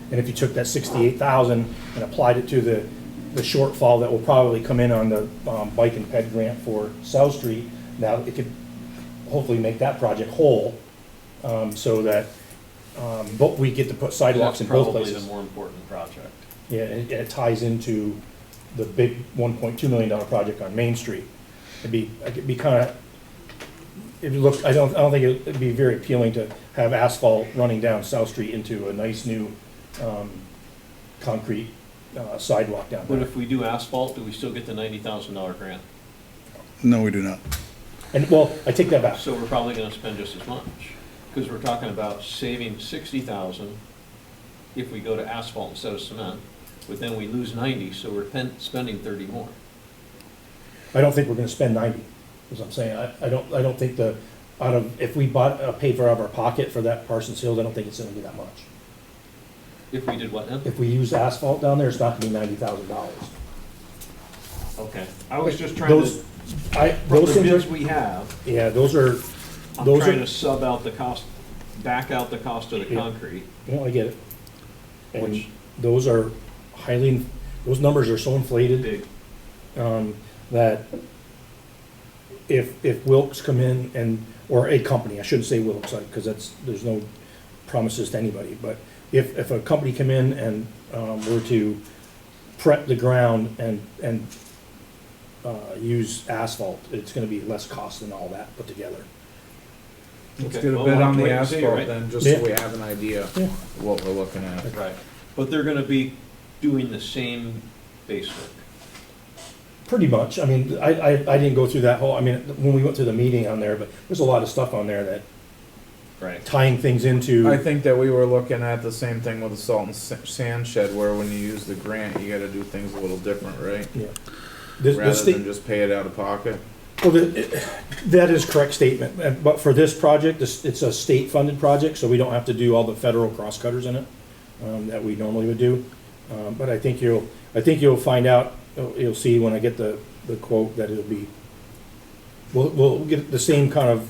And if you took that 68,000 and applied it to the shortfall that will probably come in on the bike and ped grant for South Street, now it could hopefully make that project whole, so that, but we get to put sidewalks in both That's places. probably the more important project. Yeah, and it ties into the big $1.2 million project on Main Street. It'd be kind of, it would look, I don't think it'd be very appealing to have asphalt running down South Street into a nice new concrete sidewalk down But there. if we do asphalt, do we still get the $90,000 grant? No, we do not. And, well, I take that back. So we're probably gonna spend just as much, because we're talking about saving 60,000 if we go to asphalt instead of cement, but then we lose 90, so we're spending 30 more. I don't think we're gonna spend 90, is what I'm saying. I don't think if we paid for out of our pocket for that Parsons Hills, I don't think it's gonna be that much. If we did what now? If we use asphalt down there, it's not gonna be $90,000. Okay, I was just trying Those, to, from those the things bids are, we have, yeah, those are, I'm those trying are, to sub out the cost, back out the cost of the Yeah. concrete, you know, I get it. And which those are those numbers are so inflated, big. that if Wilkes come in and, or a company, I shouldn't say Wilkes, because there's no promises to anybody, but if a company come in and, were to prep the ground and use asphalt, it's gonna be less cost than all that put together. Let's Okay, get a well, bid we'll on the wait and see, asphalt right? then, just Yeah. so we have an idea Yeah. of what we're looking at. Right, but they're gonna be doing the same base work. Pretty much, I mean, I didn't go through that whole, I mean, when we went through the meeting on there, but there's a lot of stuff on there that Right. tying things into. I think that we were looking at the same thing with the salt and sand shed, where when you use the grant, you gotta do things a little different, right? Yeah. This Rather state, than just pay it out of pocket. well, that is correct statement, but for this project, it's a state-funded project, so we don't have to do all the federal cross-cutters in it, that we normally would do. But I think you'll find out, you'll see when I get the quote that it'll be, we'll get the same kind of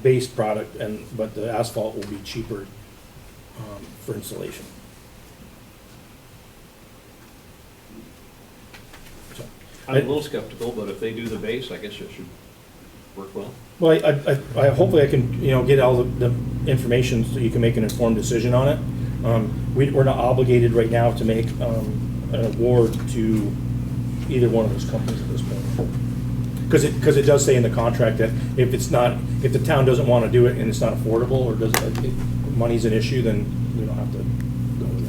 base product, but the asphalt will be cheaper, for installation. I'm a little skeptical, but if they do the base, I guess it should work well. Well, I hopefully I can, get all the information so you can make an informed decision on it. We're not obligated right now to make, an award to either one of those companies at this point. Because it does say in the contract that if the town doesn't want to do it and it's not affordable, or money's an issue, then we don't have to go with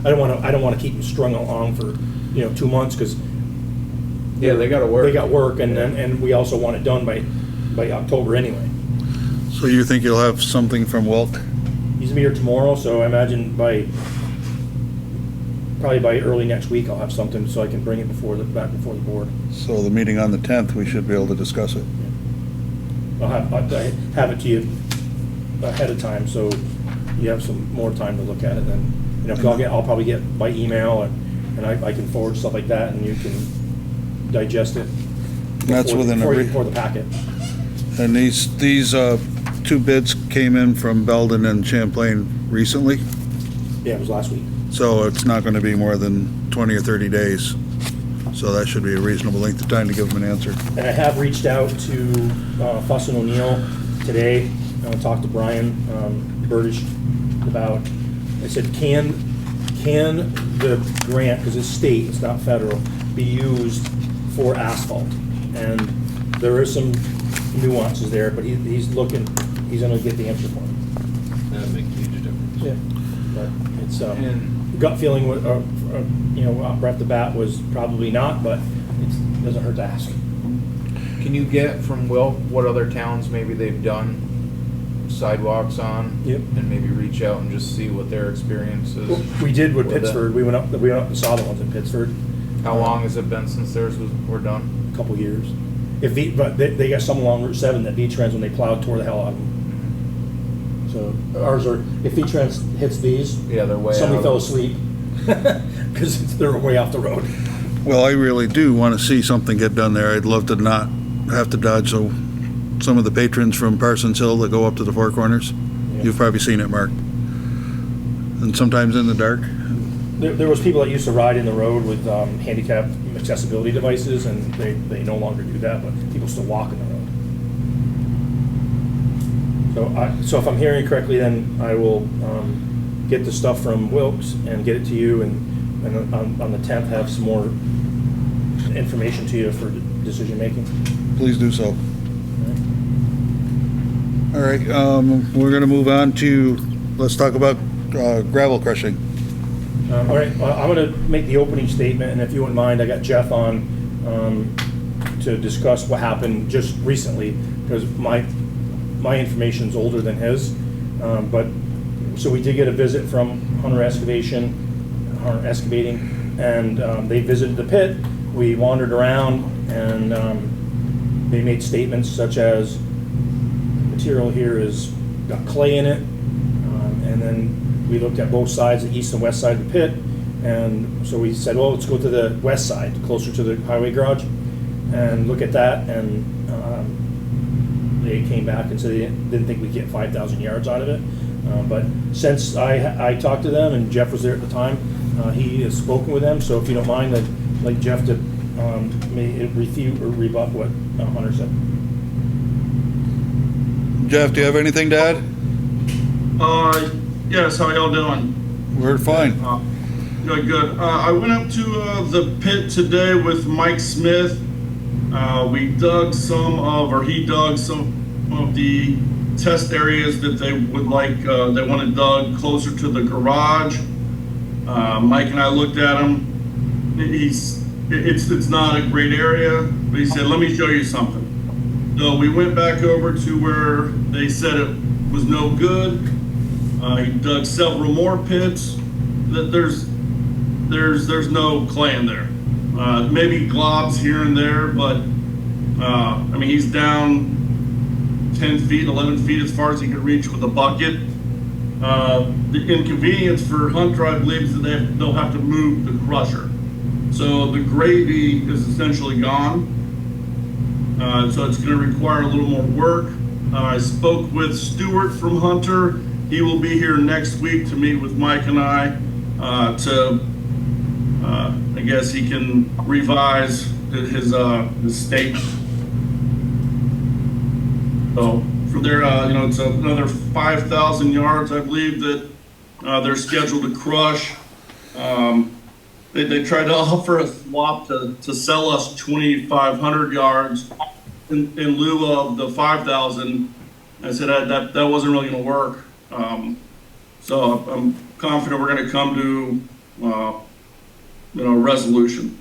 that. I don't want to keep them strung along for, 2 months, because Yeah, they gotta work. they got work, and we also want it done by October anyway. So you think you'll have something from Wilk? He's gonna be here tomorrow, so I imagine probably by early next week, I'll have something so I can bring it back before the board. So the meeting on the 10th, we should be able to discuss it. I'll have it to you ahead of time, so you have some more time to look at it then. I'll probably get by email, and I can forward stuff like that, and you can digest it. That's within before the packet. And these two bids came in from Belden and Champlain recently, Yeah, it was last week. so it's not gonna be more than 20 or 30 days. So that should be a reasonable length of time to give them an answer. And I have reached out to Fuss and O'Neill today, talked to Brian Burdish about, I said, can the grant, because it's state, it's not federal, be used for asphalt? And there is some nuances there, but he's looking, he's gonna get the answer for him. That'd make a huge difference. Yeah. But it's, And gut feeling, right off the bat was probably not, but it doesn't hurt to ask. can you get from Will what other towns maybe they've done sidewalks on? Yep. And maybe reach out and just see what their experience is? We did with With that. Pittsford, we went up and saw the ones in Pittsford. How long has it been since theirs were done? A couple years. But they got some along Route 7 that V-Trans, when they plowed, tore the hell out of them. So ours are, if V-Trans hits these, Yeah, they're way out. somebody fell asleep, because they're way off the road. Well, I really do want to see something get done there. I'd love to not have to dodge some of the patrons from Parsons Hill that go up to the Four Corners. Yeah. You've probably seen it, Mark. And sometimes in the dark. There was people that used to ride in the road with handicap accessibility devices, and they no longer do that, but people still walk in the road. So if I'm hearing correctly, then I will get the stuff from Wilkes and get it to you, and on the 10th have some more information to you for decision making. Please do so. All right, we're gonna move on to, let's talk about gravel crushing. All right, I'm going to make the opening statement, and if you wouldn't mind, I got Jeff on to discuss what happened just recently, because my information's older than his. So we did get a visit from Hunter Excavating, and they visited the pit. We wandered around, and they made statements such as, material here is got clay in it, and then we looked at both sides, the east and west side of the pit, and so we said, well, let's go to the west side, closer to the highway garage, and look at that, and they came back and said they didn't think we'd get 5,000 yards out of it. But since I talked to them, and Jeff was there at the time, he has spoken with them, so if you don't mind, I'd like Jeff to may refute or rebut what Hunter said. Jeff, do you have anything to add? Yes, how y'all doing? We're fine. Good. I went up to the pit today with Mike Smith. He dug some of the test areas that they would like, they wanted dug closer to the garage. Mike and I looked at them. It's not a great area, but he said, let me show you something. So we went back over to where they said it was no good. He dug several more pits. That there's no clay in there. Maybe globs here and there, but I mean, he's down 10 feet, 11 feet as far as he could reach with a bucket. The inconvenience for Hunter, I believe, is that they'll have to move the crusher. So the gravy is essentially gone. So it's going to require a little more work. I spoke with Stuart from Hunter. He will be here next week to meet with Mike and I I guess he can revise his statement. So from there, it's another 5,000 yards, I believe, that they're scheduled to crush. They tried to offer a swap to sell us 2,500 yards in lieu of the 5,000. I said that wasn't really going to work. So I'm confident we're going to come to a resolution.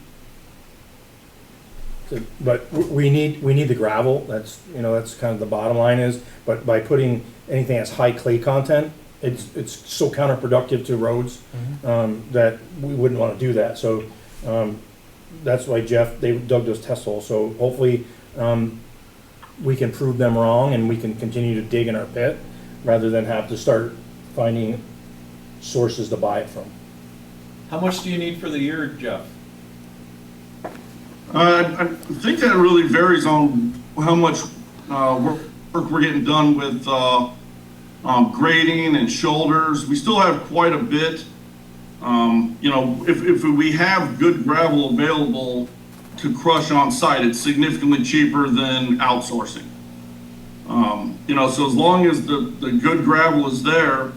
But we need the gravel. That's kind of the bottom line is. But by putting anything that's high clay content, it's so counterproductive to roads that we wouldn't want to do that. So that's why they dug those test holes. So hopefully we can prove them wrong and we can continue to dig in our pit rather than have to start finding sources to buy it from. How much do you need for the year, Jeff? I think that really varies on how much work work we're getting done with grading and shoulders. We still have quite a bit. You know, if we have good gravel available to crush on site, it's significantly cheaper than outsourcing. You know, so as long as the good gravel is there,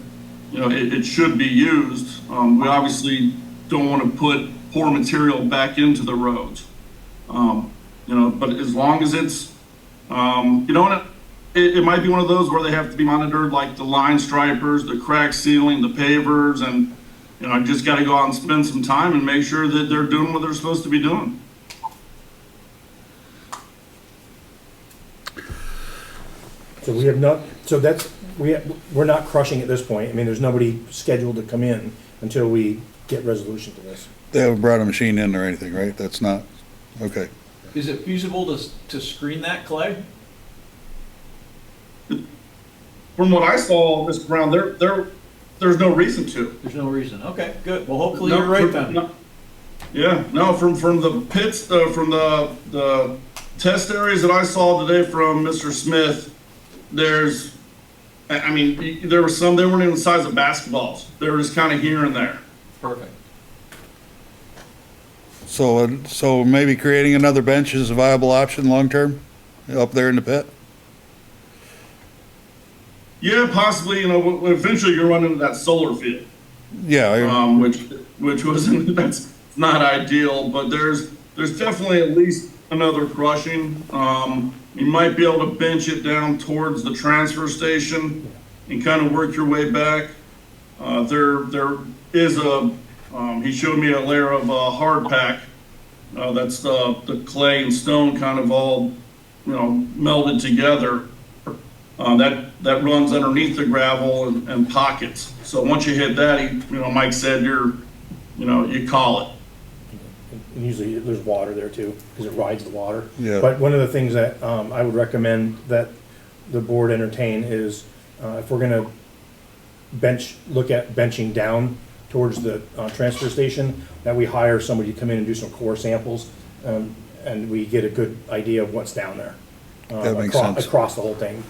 you know, it should be used. We obviously don't want to put poor material back into the roads. You know, but as long as it's, you know, and it might be one of those where they have to be monitored, like the line stripers, the crack sealing, the pavers, and, you know, I just got to go out and spend some time and make sure that they're doing what they're supposed to be doing. So we have not, so that's, we're not crushing at this point. I mean, there's nobody scheduled to come in until we get resolution to this. They haven't brought a machine in or anything, right? That's not, okay. Is it feasible to screen that clay? From what I saw this ground, there's no reason to. There's no reason. Okay, good. Well, hopefully No, you're right then. no. Yeah, no, from the pits, from the test areas that I saw today from Mr. Smith, there's, I mean, there were some, they weren't even the size of basketballs. They were just kind of here and there. Perfect. So maybe creating another bench is a viable option long-term up there in the pit? Yeah, possibly, you know, eventually you're running into that solar field. Yeah, Which wasn't, that's not ideal, but there's definitely at least another crushing. You might be able to bench it down towards the transfer station and kind of work your way back. There is he showed me a layer of hard pack. That's the clay and stone kind of all, you know, melded together. That runs underneath the gravel and pockets. So once you hit that, you know, Mike said you call it. And usually there's water there too, because it rides the water. Yeah. But one of the things that I would recommend that the board entertain is if we're gonna look at benching down towards the transfer station, that we hire somebody to come in and do some core samples, and we get a good idea of what's down there. That makes sense. Across the whole thing.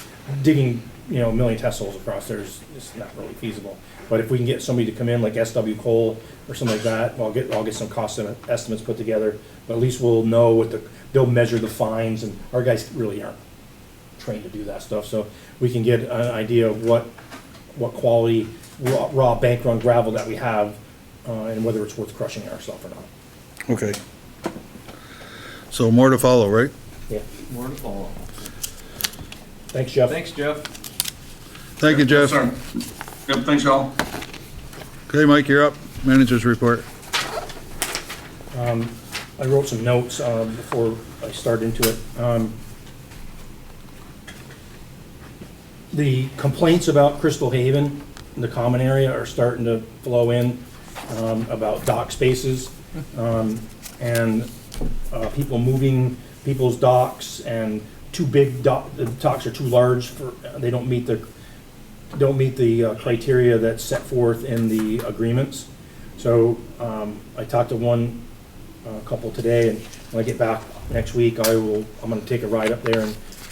Digging, you know, a million test holes across there is not really feasible. But if we can get somebody to come in like SW Cole or something like that, I'll get some cost estimates put together. But at least we'll know they'll measure the fines, and our guys really aren't trained to do that stuff. So we can get an idea of what quality raw bank run gravel that we have, and whether it's worth crushing ourselves or not. okay. So more to follow, right? Yeah. More to follow. Thanks, Jeff. Thanks, Jeff. Thank you, Jeff. Yes, sir. Yep, thanks, y'all. Okay, Mike, you're up. Manager's report. I wrote some notes before I start into it. The complaints about Crystal Haven, the common area, are starting to flow in about dock spaces and people moving people's docks, and too big the docks are too large for, they don't meet the criteria that's set forth in the agreements. So I talked to one couple today, and when I get back next week, I'm going to take a ride up there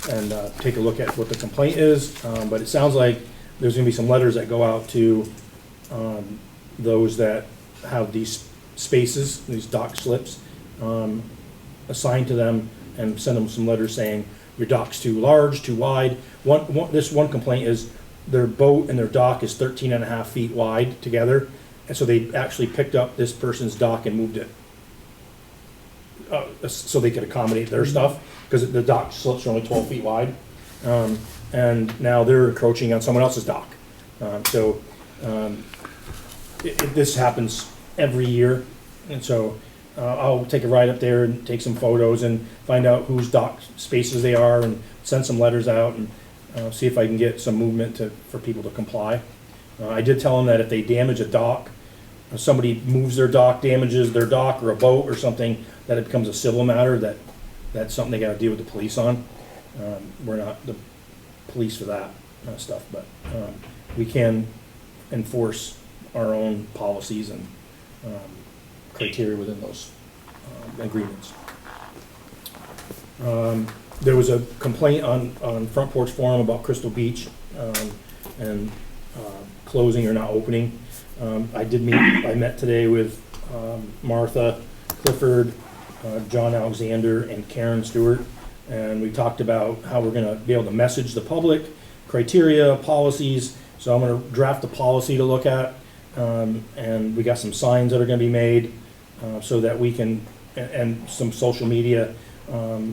and take a look at what the complaint is. But it sounds like there's going to be some letters that go out to those that have these spaces, these dock slips, assigned to them, and send them some letters saying your dock's too large, too wide. This one complaint is their boat and their dock is 13.5 feet wide together, and so they actually picked up this person's dock and moved it so they could accommodate their stuff, because the dock slips are only 12 feet wide, and now they're encroaching on someone else's dock. This happens every year, and so I'll take a ride up there and take some photos and find out whose dock spaces they are, and send some letters out, and see if I can get some movement for people to comply. I did tell them that if they damage a dock, if somebody moves their dock, damages their dock or a boat or something, that it becomes a civil matter, that's something they gotta deal with the police on. We're not the police for that stuff, but we can enforce our own policies and criteria within those agreements. There was a complaint on Front Porch Forum about Crystal Beach, and closing or not opening. I met today with Martha Clifford, John Alexander, and Karen Stewart, and we talked about how we're gonna be able to message the public, criteria, policies. So I'm gonna draft a policy to look at, and we got some signs that are gonna be made, so that we can, and some social media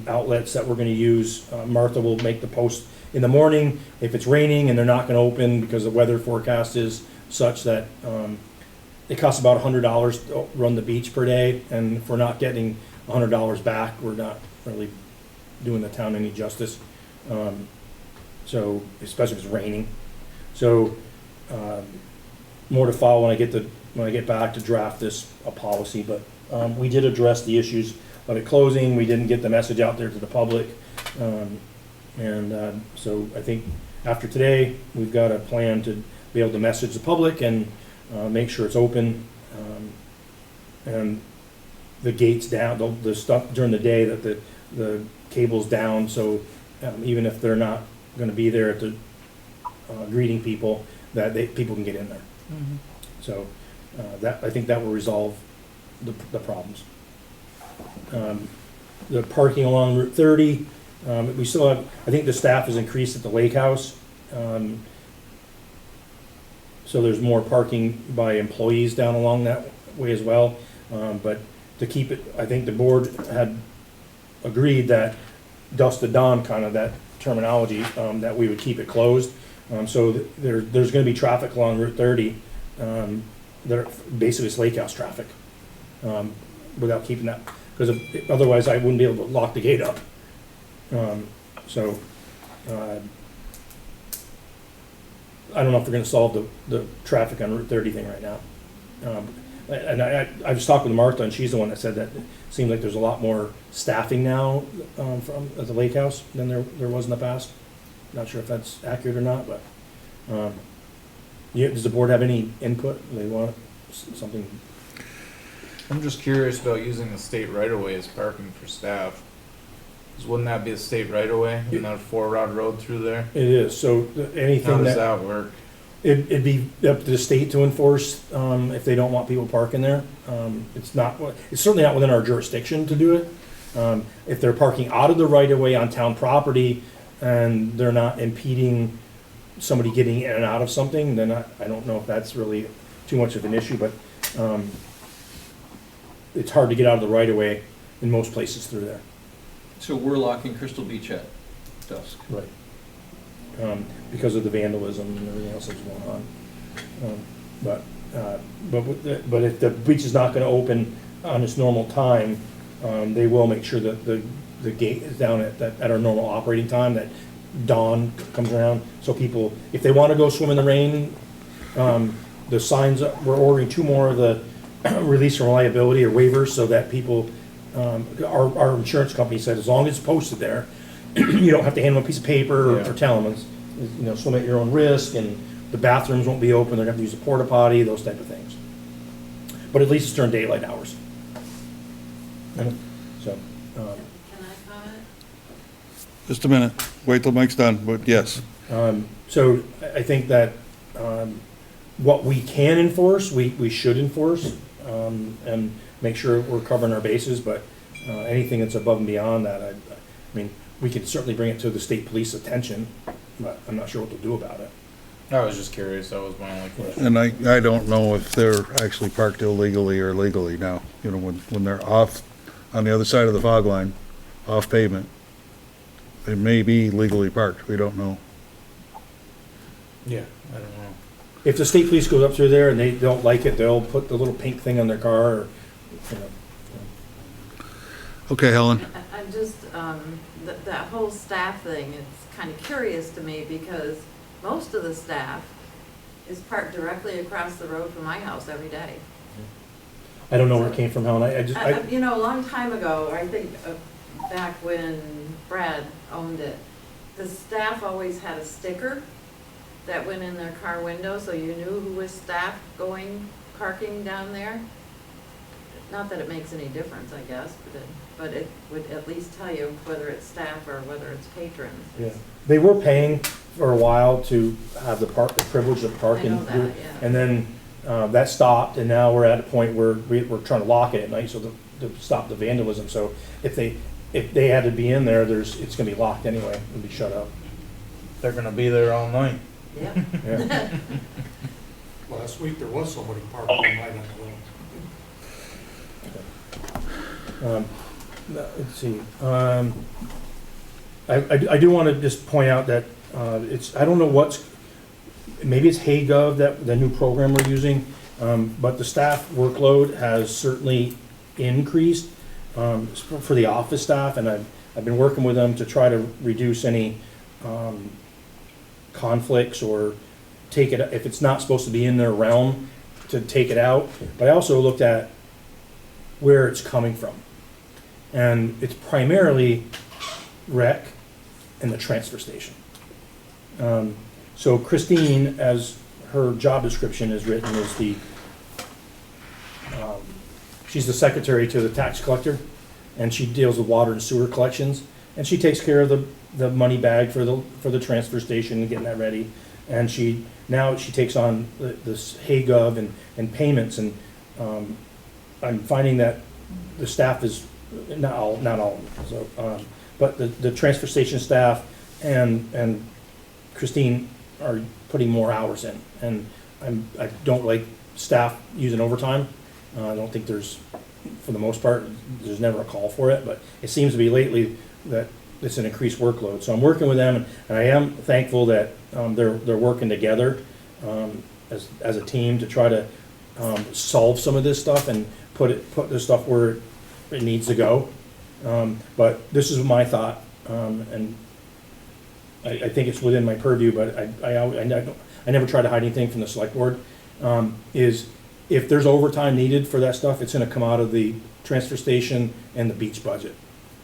outlets that we're gonna use. Martha will make the post in the morning. If it's raining and they're not gonna open because the weather forecast is such that it costs about $100 to run the beach per day, and if we're not getting $100 back, we're not really doing the town any justice. So, especially if it's raining. So, more to follow when I get back to draft a policy, but we did address the issues of it closing. We didn't get the message out there to the public. So I think after today, we've got a plan to be able to message the public and make sure it's open, and the gates down, the stuff during the day, that the cable's down, so even if they're not gonna be there at the greeting people, that people can get in there. So I think that will resolve the problems. The parking along Route 30, we still have, I think the staff has increased at the lake house. So there's more parking by employees down along that way as well. But to keep it, I think the board had agreed that dusk to dawn, kind of that terminology, that we would keep it closed. So there's gonna be traffic along Route 30, basically it's lake house traffic, without keeping that, because otherwise I wouldn't be able to lock the gate up. I don't know if we're gonna solve the traffic on Route 30 thing right now. And I was talking with Martha, and she's the one that said that it seems like there's a lot more staffing now at the lake house than there was in the past. Not sure if that's accurate or not, but does the board have any input? They want something? I'm just curious about using the state right-of-way as parking for staff. 'Cause wouldn't that be a state right-of-way, and not a four-rod road through there? It is, so anything How does that work? It'd be up to the state to enforce, if they don't want people parking there. It's certainly not within our jurisdiction to do it. If they're parking out of the right-of-way on town property and they're not impeding somebody getting in and out of something, then I don't know if that's really too much of an issue, but it's hard to get out of the right-of-way in most places through there. So we're locking Crystal Beach at dusk. Right. Because of the vandalism and everything else that's going on. But if the beach is not gonna open on its normal time, they will make sure that the gate is down at our normal operating time, that dawn comes around. So people, if they wanna go swim in the rain, the signs, we're ordering 2 more of the release from liability or waivers, so that people, our insurance company said, as long as it's posted there, you don't have to hand them a piece of paper or tell them, swim at your own risk, and the bathrooms won't be open, they're gonna have to use a porta potty, those type of things. But at least it's during daylight hours. So, Can I comment? Just a minute, wait till Mike's done, but yes. so I think that, what we can enforce, we should enforce, and make sure we're covering our bases, but, anything that's above and beyond that, I mean, we could certainly bring it to the state police attention, but I'm not sure what to do about it. I was just curious, that was my only question. And I don't know if they're actually parked illegally or legally now, when they're off on the other side of the fog line, off pavement. They may be legally parked, we don't know. Yeah, I don't know. If the state police goes up through there and they don't like it, they'll put the little pink thing on their car, or, Okay, Helen? I'm just, that whole staff thing, it's kind of curious to me, because most of the staff is parked directly across the road from my house every day. I don't know where it came from, Helen, A long time ago, I think back when Brad owned it, the staff always had a sticker that went in their car window, so you knew who was staff parking down there. not that it makes any difference, I guess, but it would at least tell you whether it's staff or whether it's patrons. Yeah, they were paying for a while to have the privilege of parking. I know that, yeah. And then, that stopped, and now we're at a point where we're trying to lock it at night, so to stop the vandalism. So if they had to be in there, it's gonna be locked anyway, and be shut up. They're gonna be there all night. Yep. Yeah. Last week, there was somebody parked all night on the road. Let's see, I do wanna just point out that, I don't know maybe it's HeyGov, the new program we're using, but the staff workload has certainly increased, for the office staff, and I've been working with them to try to reduce any, conflicts or take it, if it's not supposed to be in their realm, to take it out. But I also looked at where it's coming from. And it's primarily rec and the transfer station. So Christine, as her job description is written, is she's the secretary to the tax collector, and she deals with water and sewer collections, and she takes care of the money bag for the transfer station and getting that ready. And now she takes on this HeyGov and payments, and I'm finding that the staff is not all so, but the transfer station staff and Christine are putting more hours in, and I don't like staff using overtime. I don't think for the most part, there's never a call for it, but it seems to be lately that it's an increased workload. So I'm working with them, and I am thankful that they're working together as a team to try to solve some of this stuff and put this stuff where it needs to go. But this is my thought, and I think it's within my purview, but I never try to hide anything from the select board. Is if there's overtime needed for that stuff, it's going to come out of the transfer station and the beach budget,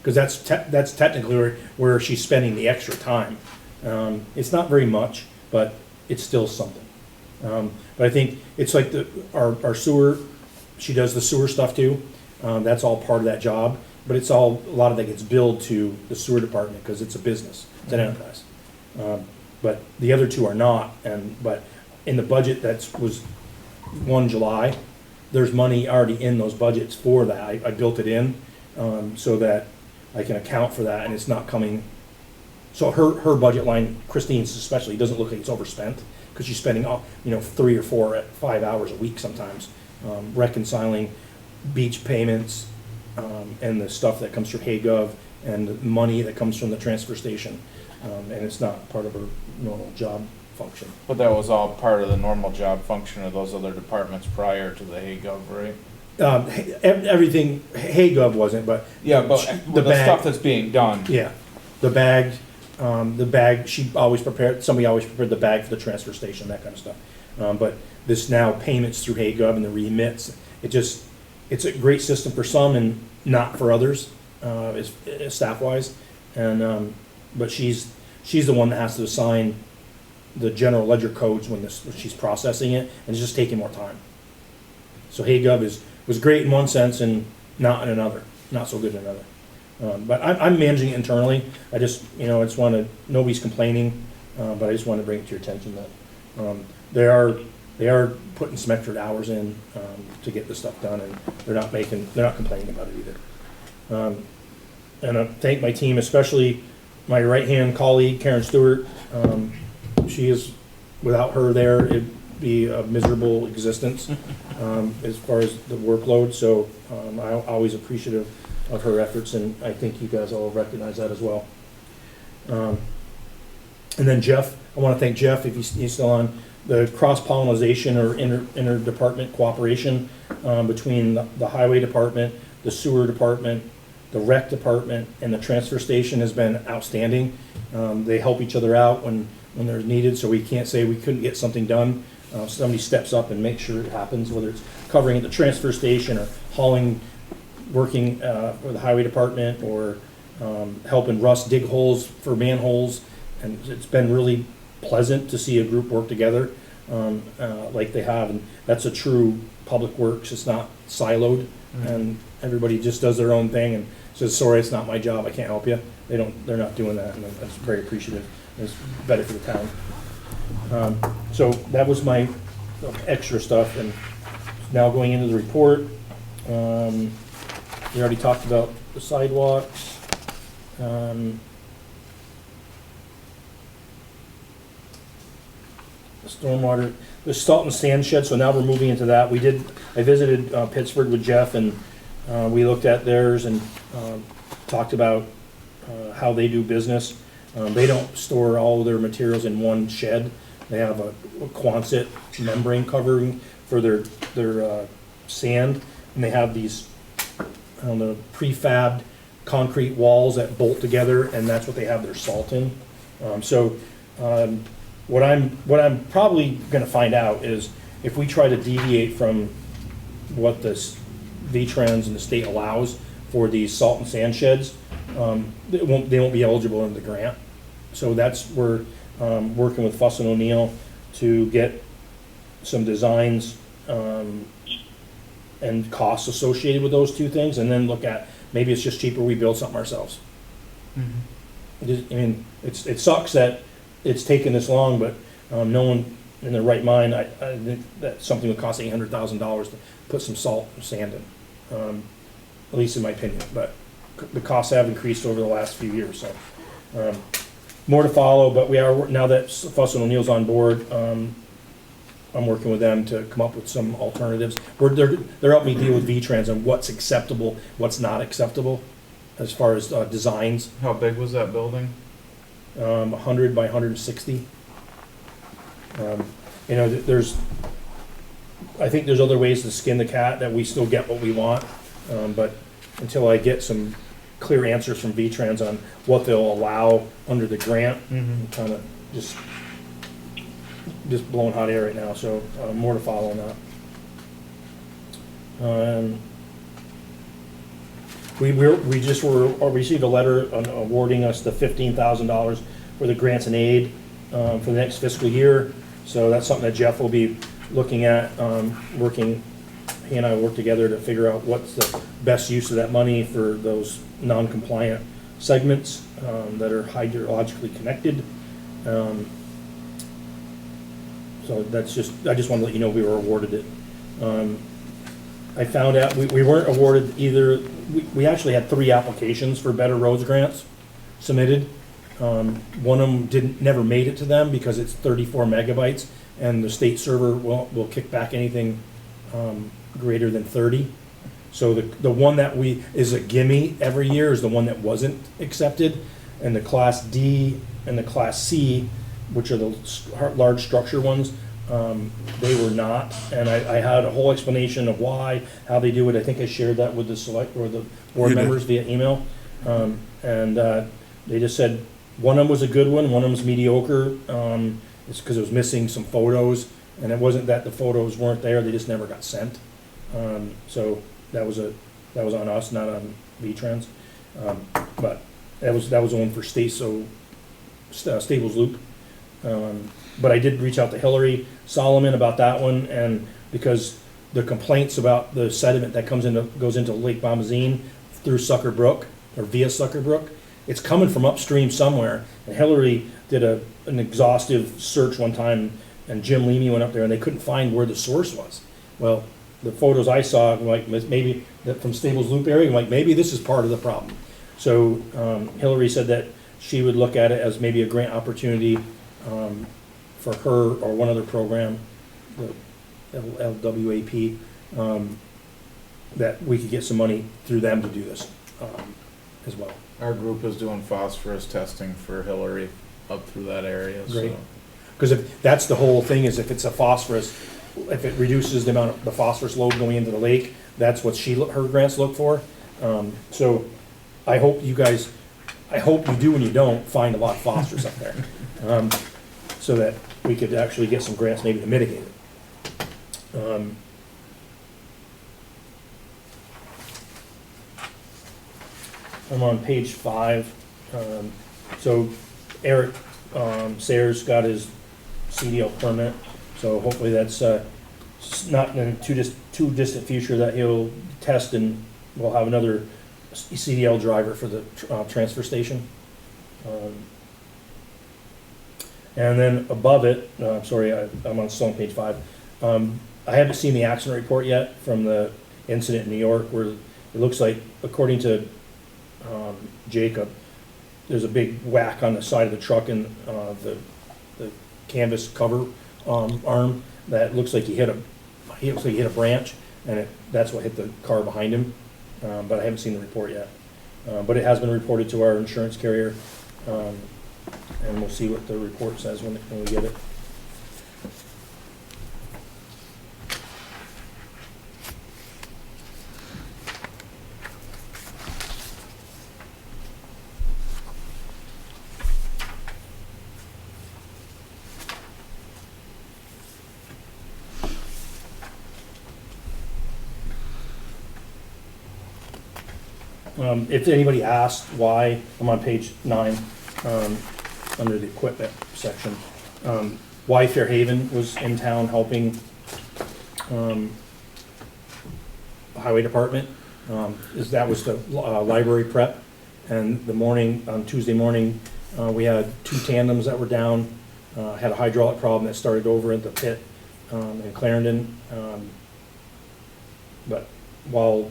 because that's technically where she's spending the extra time. It's not very much, but it's still something. But I think it's like our sewer. She does the sewer stuff too. That's all part of that job, but a lot of that gets billed to the sewer department because it's a business, it's an enterprise. But the other two are not, but in the budget that was 1 July, there's money already in those budgets for that. I built it in so that I can account for that, and it's not coming. So her budget line, Christine's especially, doesn't look like it's overspent because she's spending 3 or 4 at 5 hours a week sometimes reconciling beach payments and the stuff that comes from HeyGov and the money that comes from the transfer station, and it's not part of her normal job function. But that was all part of the normal job function of those other departments prior to the HeyGov, right? Everything, HeyGov wasn't, but Yeah, but the stuff that's being done. yeah, the bag, somebody always prepared the bag for the transfer station, that kind of stuff. But this now payments through HeyGov and the remits, it's a great system for some and not for others, staff wise. And but she's the one that has to assign the general ledger codes when she's processing it, and it's just taking more time. So HeyGov was great in one sense and not in another, not so good in another. But I'm managing it internally. I just nobody's complaining, but I just want to bring it to your attention that they are putting some extra hours in to get this stuff done, and they're not complaining about it either. And I thank my team, especially my right-hand colleague, Karen Stewart. She is, without her there, it'd be a miserable existence as far as the workload. So I'm always appreciative of her efforts, and I think you guys all recognize that as well. And then Jeff, I want to thank Jeff, if he's still on, the cross-pollination or inter-department cooperation between the highway department, the sewer department, the rec department, and the transfer station has been outstanding. They help each other out when they're needed, so we can't say we couldn't get something done. Somebody steps up and makes sure it happens, whether it's covering at the transfer station or working for the highway department, or helping Russ dig holes for manholes. And it's been really pleasant to see a group work together. like they have, and that's a true public works, it's not siloed, and everybody just does their own thing and says, sorry, it's not my job, I can't help you. They're not doing that, and that's very appreciative, it's better for the town. So that was my extra stuff, and now going into the report, we already talked about the sidewalks. Stormwater, the salt and sand shed, so now we're moving into that. I visited Pittsburgh with Jeff, and we looked at theirs and talked about how they do business. They don't store all of their materials in one shed. They have a Quonset membrane covering for their sand, and they have these, I don't know, prefabbed concrete walls that bolt together, and that's what they have their salt in. What I'm probably gonna find out is if we try to deviate from what this V-Trans and the state allows for these salt and sand sheds, they won't be eligible in the grant. So that's where, working with Fuss and O'Neill to get some designs, and costs associated with those two things, and then look at, maybe it's just cheaper we build something ourselves. I mean, it sucks that it's taken this long, but no one in their right mind, I think that something would cost $800,000 to put some salt and sand in, at least in my opinion. But the costs have increased over the last few years, so more to follow. But we are, now that Fuss and O'Neill's on board, I'm working with them to come up with some alternatives. They're helping me deal with V-Trans and what's acceptable, what's not acceptable, as far as designs. How big was that building? 100 by 160. You know, I think there's other ways to skin the cat that we still get what we want, but until I get some clear answers from V-Trans on what they'll allow under the grant, I'm kind of just blowing hot air right now, so more to follow on that. We just received a letter awarding us the $15,000 for the grants and aid for the next fiscal year. So that's something that Jeff will be looking at, he and I work together to figure out what's the best use of that money for those non-compliant segments that are hydrologically connected. So that's I just want to let you know we were awarded it. I found out we weren't awarded either. We actually had 3 applications for Better Roads grants submitted. One of them never made it to them because it's 34 megabytes, and the state server will kick back anything greater than 30. So the one that is a gimme every year is the one that wasn't accepted, and the Class D and the Class C, which are the large structure ones, they were not, and I had a whole explanation of why, how they do it. I think I shared that with the select or the board members via email, and they just said one of them was a good one of them's mediocre. It's because it was missing some photos, and it wasn't that the photos weren't there; they just never got sent. So that was on us, not on V-Trans. But that was the one for Stables Loop. But I did reach out to Hillary Solomon about that one, and because the complaints about the sediment that goes into Lake Bombazine through Sucker Brook or via Sucker Brook, it's coming from upstream somewhere. And Hillary did an exhaustive search one time, and Jim Leamy went up there, and they couldn't find where the source was. Well, the photos I saw, like maybe that from Stables Loop area, I'm like, maybe this is part of the problem. So Hillary said that she would look at it as maybe a grant opportunity for her or one other program, the LWAP, that we could get some money through them to do this as well. Our group is doing phosphorus testing for Hillary up through that area. Great. Because if that's the whole thing, is if it's a phosphorus, if it reduces the amount of the phosphorus load going into the lake, that's what her grants look for. So I hope you guys, I hope you do and you don't find a lot of phosphorus up there, so that we could actually get some grants maybe to mitigate it. I'm on page 5. So Eric Sayers got his CDL permit, So hopefully that's not in a too distant future that he'll test, and we'll have another CDL driver for the transfer station. And then above it, sorry, I'm still on page 5. I haven't seen the accident report yet from the incident in New York, where it looks like, according to Jacob, there's a big whack on the side of the truck and the canvas cover arm that looks like he hit a branch, and that's what hit the car behind him. But I haven't seen the report yet. But it has been reported to our insurance carrier, and we'll see what the report says when we get it. If anybody asked why, I'm on page 9, under the equipment section. Why Fairhaven was in town helping the highway department, that was the library prep. And on Tuesday morning, we had 2 tandems that were down, had a hydraulic problem that started over at the pit in Clarendon. But while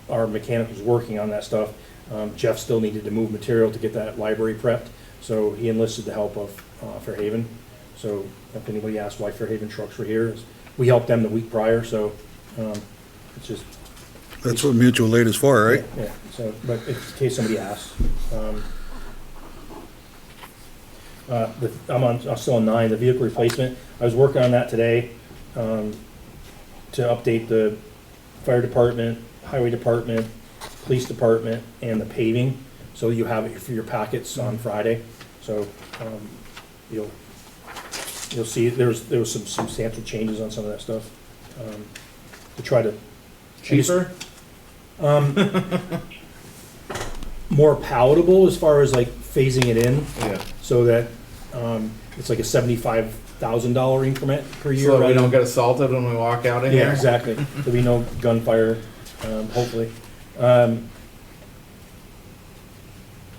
our mechanic was working on that stuff, Jeff still needed to move material to get that library prepped, so he enlisted the help of Fairhaven. So if anybody asked why Fairhaven trucks were here, we helped them the week prior, so it's just... That's what mutual aid is for, right? Yeah, so, but in case somebody asks. I'm still on 9, the vehicle replacement. I was working on that today to update the fire department, highway department, police department, and the paving, so you have it for your packets on Friday. So you'll see there was some substantial changes on some of that stuff to try to Cheaper? more palatable as far as like phasing it in, Yeah. so that it's like a $75,000 increment per year. So that we rather don't than- get assaulted when we walk out of here? Yeah, exactly. There'll be no gunfire, hopefully. I'm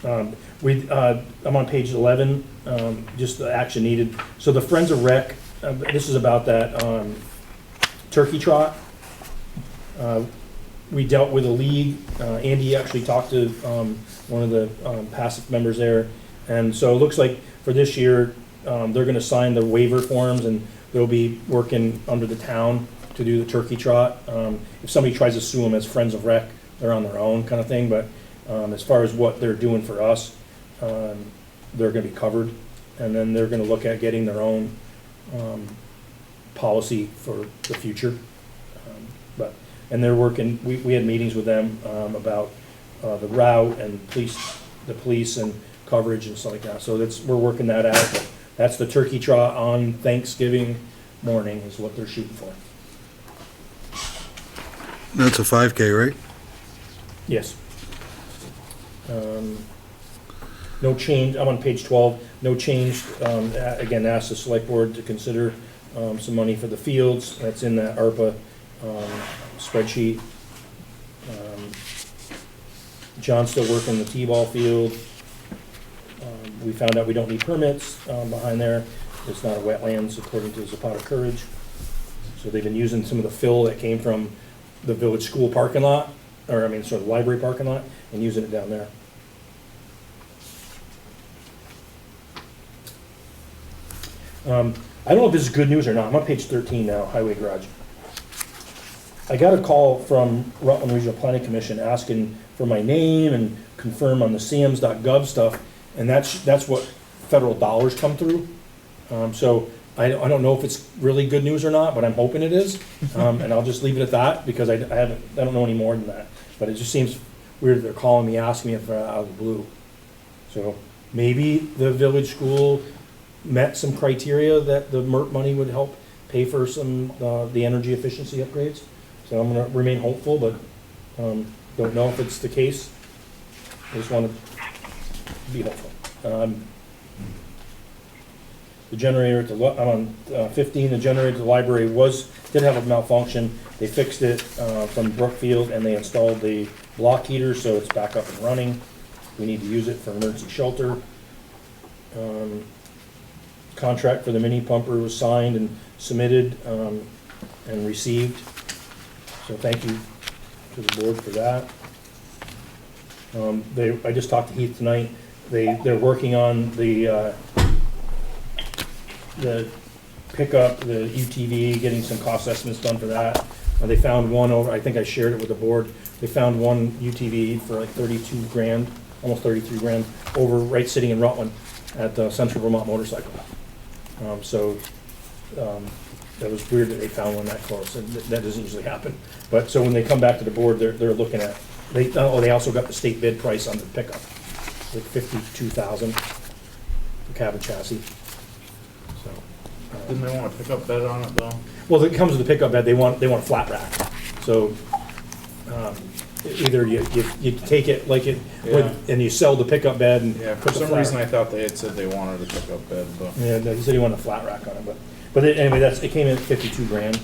on page 11, just the action needed. So the Friends of Rec, this is about that turkey trot. We dealt with a league. Andy actually talked to one of the passive members there. And so it looks like for this year, they're gonna sign the waiver forms, and they'll be working under the town to do the turkey trot. If somebody tries to sue them as Friends of Rec, they're on their own kind of thing, but as far as what they're doing for us, they're gonna be covered. And then they're gonna look at getting their own policy for the future. And they're working, we had meetings with them about the route and the police and coverage and stuff like that. So we're working that out. But that's the turkey trot on Thanksgiving morning is what they're shooting for. That's a 5K, right? Yes. No change, I'm on page 12, no change, again, ask the select board to consider some money for the fields, that's in that ARPA spreadsheet. John's still working the T-ball field. We found out we don't need permits behind there, it's not a wetlands according to Zapata Courage. So they've been using some of the fill that came from the village school parking lot, or I mean, sort of library parking lot, and using it down there. I don't know if this is good news or not. I'm on page 13 now, highway garage. I got a call from Rutland Regional Planning Commission asking for my name and confirm on the CMS.gov stuff, and that's what federal dollars come through. So I don't know if it's really good news or not, but I'm hoping it is. And I'll just leave it at that, because I don't know any more than that. But it just seems weird they're calling me, asking me if out of the blue. So maybe the village school met some criteria that the MERP money would help pay for some, the energy efficiency upgrades. So I'm gonna remain hopeful, but don't know if it's the case. I just want to be hopeful. The generator at the, on 15, the generator at the library did have a malfunction. They fixed it from Brookfield, and they installed the block heater, so it's back up and running. We need to use it for emergency shelter. Contract for the mini pumper was signed and submitted and received. So thank you to the board for that. I just talked to Heath tonight. They're working on the pickup, the UTV, getting some cost estimates done for that. They found one over, I think I shared it with the board. They found one UTV for like 32 grand, almost 33 grand, over, right sitting in Rutland at Central Vermont Motorcycle. That was weird that they found one that close, and that doesn't usually happen. But, so when they come back to the board, they're looking at, they also got the state bid price on the pickup, like 52,000 for cab and chassis. So, Didn't they want a pickup bed on it though? well, it comes with a pickup bed, they want a flat rack. So, either you take it like it, and you sell the pickup bed and. Yeah, for put the some flat reason rack. I thought they had said they wanted a pickup bed, but. Yeah, no, he said he wanted a flat rack on it, but anyway, it came in at 52 grand.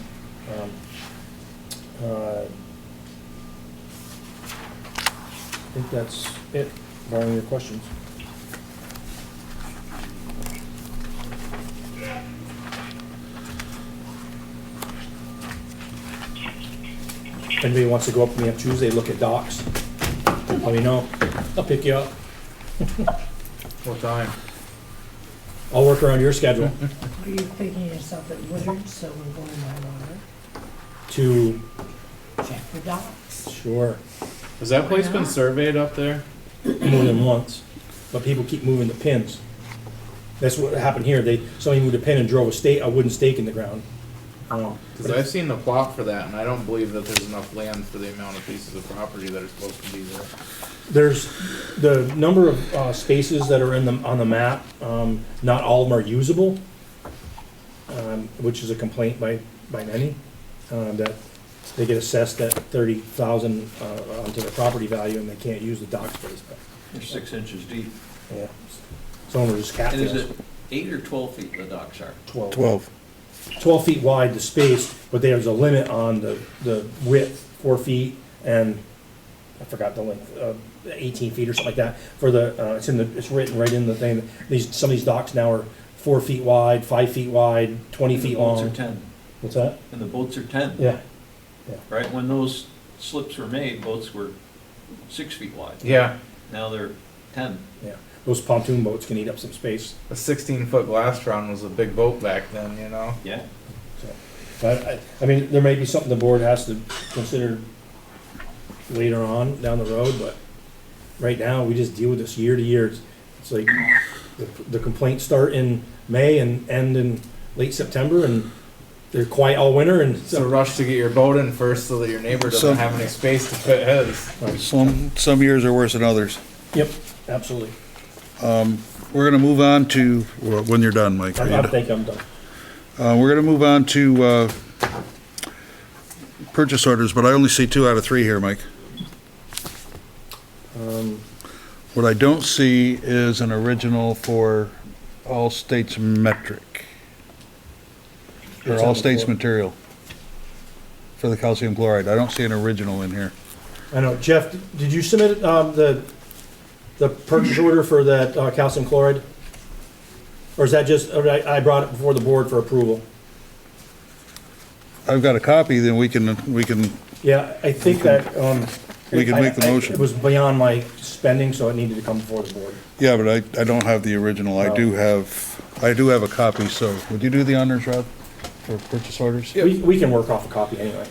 I think that's it, barring your questions. If anybody wants to go up with me on Tuesday, look at docks, let me know, I'll pick you up. What time? I'll work around your schedule Are you picking us up at Woodard, so we're going right on to, it? Check the docks. sure, Has that place been surveyed up there? more than once, but people keep moving the pins. That's what happened here, somebody moved a pin and drove a wooden stake in the ground. Because I've seen the plot for that, and I don't believe that there's enough land for the amount of pieces of property that are supposed to be there. There's the number of spaces that are on the map, not all of them are usable, which is a complaint by many, that they get assessed at 30,000 onto the property value and they can't use the dock space. But, They're 6 inches deep. yeah, some of them are just And is cattails. it 8 or 12 feet the docks are? 12 feet wide, the space, but there's a limit on the width, 4 feet, and I forgot the length, 18 feet or something like that, for it's written right in the thing. Some of these docks now are 4 feet wide, 5 feet wide, 20 And the feet boats long. are 10. What's that? And the boats are 10. Yeah, Right, when those slips were made, boats were 6 feet wide. Yeah, Now they're 10. yeah. Those pontoon boats can eat up some space. a 16-foot Glastron was a big boat back then, you know? Yeah. So, but I mean, there may be something the board has to consider later on down the road, but right now, we just deal with this year to year. It's like the complaints start in May and end in late September, and they're quiet all winter, and It's a rush to get your boat in first so that your neighbor doesn't So- have any space to put his. Some years are worse than others. Yep, absolutely. We're gonna move on to, well, when you're done, Mike. I think I'm done. We're gonna move on to, purchase orders, but I only see 2 out of 3 here, Mike. What I don't see is an original for All States Metric. Or It's on All the States floor. Material. For the calcium chloride. I don't see an original in here. I know, Jeff, did you submit the purchase order for that calcium chloride? Or is that just, or I brought it before the board for approval? I've got a copy, then we can, Yeah, I think that, We can make the motion. It was beyond my spending, so it needed to come before the board. yeah, but I don't have the original. I do have a copy, so would you do the honors, Rob, for purchase orders? We can work off a copy anyway.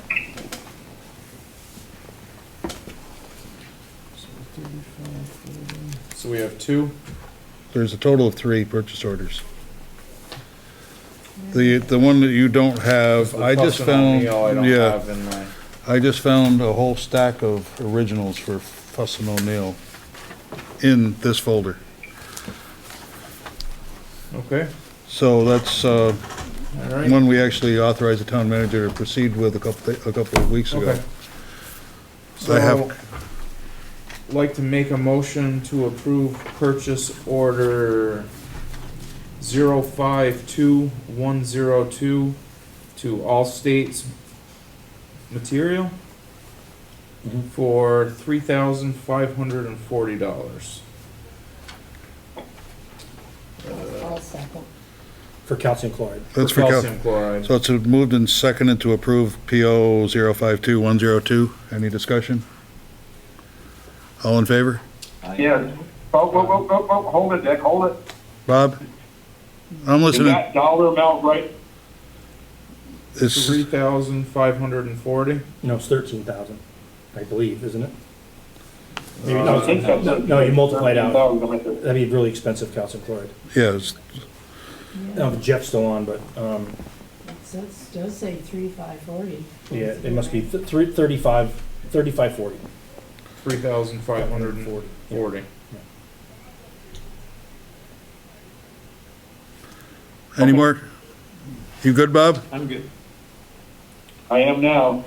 So we have 2. There's a total of 3 purchase orders. The one that you don't have, I just Fuss and found, O'Neill I don't yeah, have in my. I just found a whole stack of originals for Fuss and O'Neill in this folder. Okay, So that's, all right. one we actually authorized the town manager to proceed with a couple of weeks ago. Okay. I have- So, like to make a motion to approve purchase order 052102 to All States Material Mhm. for $3,540. I'll second. For calcium chloride. That's for calcium chloride. So it's moved and seconded to approve PO 052102. Any discussion? All in favor? Yes. Oh, hold it, Dick, hold it. Bob? I'm Is listening. that dollar amount right? It's, 3,540. No, it's 13,000, I believe, isn't it? Maybe, I no, think that's no, you multiply it out. 13,000. That'd be really expensive calcium chloride. yes, I don't know if Jeff's still on, but, It does say 3,540. yeah, it must be 3540. 3,540. any more? You good, Bob? I'm good. I am now.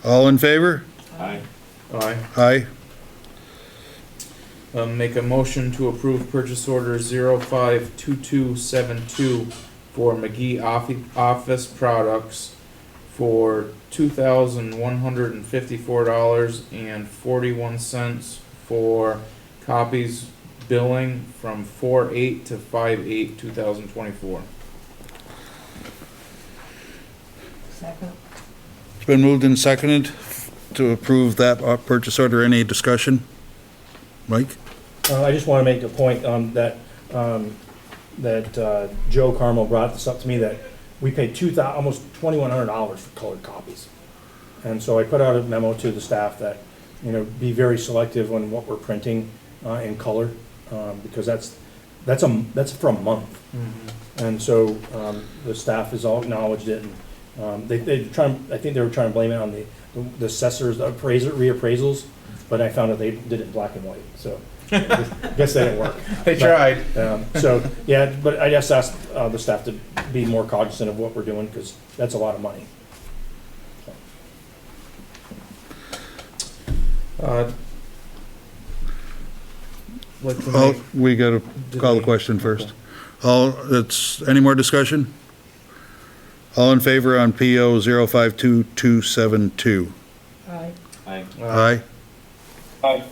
All in favor? Aye. Aye. Aye. Make a motion to approve purchase order 052272 for McGee Office Products for $2,154.41 for copies billing from 4/8 to 5/8/2024. Second. It's been moved and seconded to approve that purchase order. Any discussion? Mike? I just want to make a point that Joe Carmel brought this up to me, that we paid almost $2,100 for colored copies. And so I put out a memo to the staff that, be very selective on what we're printing in color, because that's for a month. And so the staff has all acknowledged it, and I think they were trying to blame it on the assessors, the reappraisals, but I found out they did it in black and white, so I guess that didn't work. They tried. So, yeah, but I just asked the staff to be more cognizant of what we're doing, because that's a lot of money. Like to Oh, make- we gotta call the question first. Any more discussion? All in favor on PO 052272? Aye. Aye. Aye. Aye.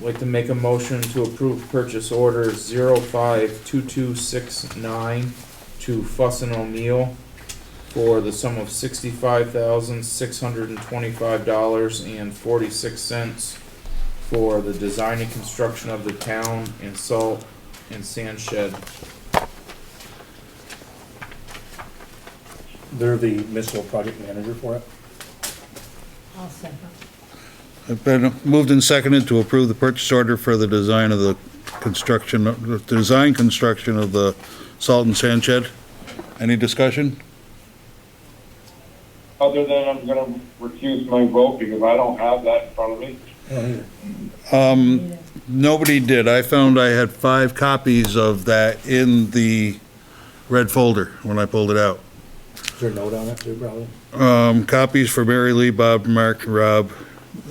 Like to make a motion to approve purchase order 052269 to Fuss and O'Neill for the sum of $65,625.46 for the design and construction of the town and salt and sand shed. They're the municipal project manager for it. I'll second. It's been moved and seconded to approve the purchase order for the design construction of the salt and sand shed. Any discussion? Other than I'm gonna recuse my vote because I don't have that in front of me. I don't either. Nobody did. I found I had 5 copies of that in the red folder when I pulled it out. Is there a note on it too, probably? Copies for Mary Lee, Bob, Mark, Rob,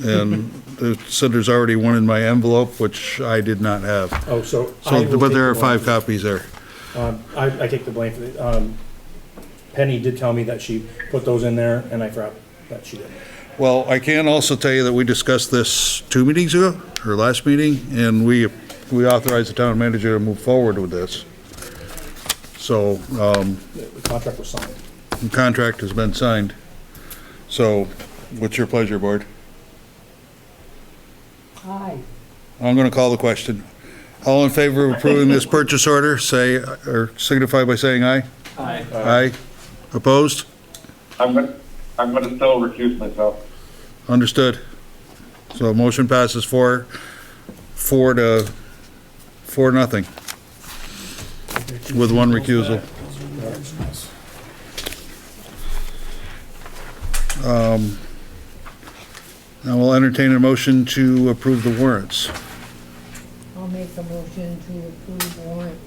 and it said there's already one in my envelope, which I did not have. Oh, so. I So, will but take there are the blame. 5 copies there. I take the blame for it. Penny did tell me that she put those in there, and I forgot that she didn't. Well, I can also tell you that we discussed this 2 meetings ago, or last meeting, and we authorized the town manager to move forward with this. So, The contract was signed. the contract has been signed. So, what's your pleasure, board? Aye. I'm gonna call the question. All in favor of approving this purchase order, say, or signify by saying aye? Aye. Aye. Opposed? I'm gonna still recuse myself. Understood. So motion passes 4 to 4-0, with 1 recusal. Now we'll entertain a motion to approve the warrants. I'll make a motion to approve warrant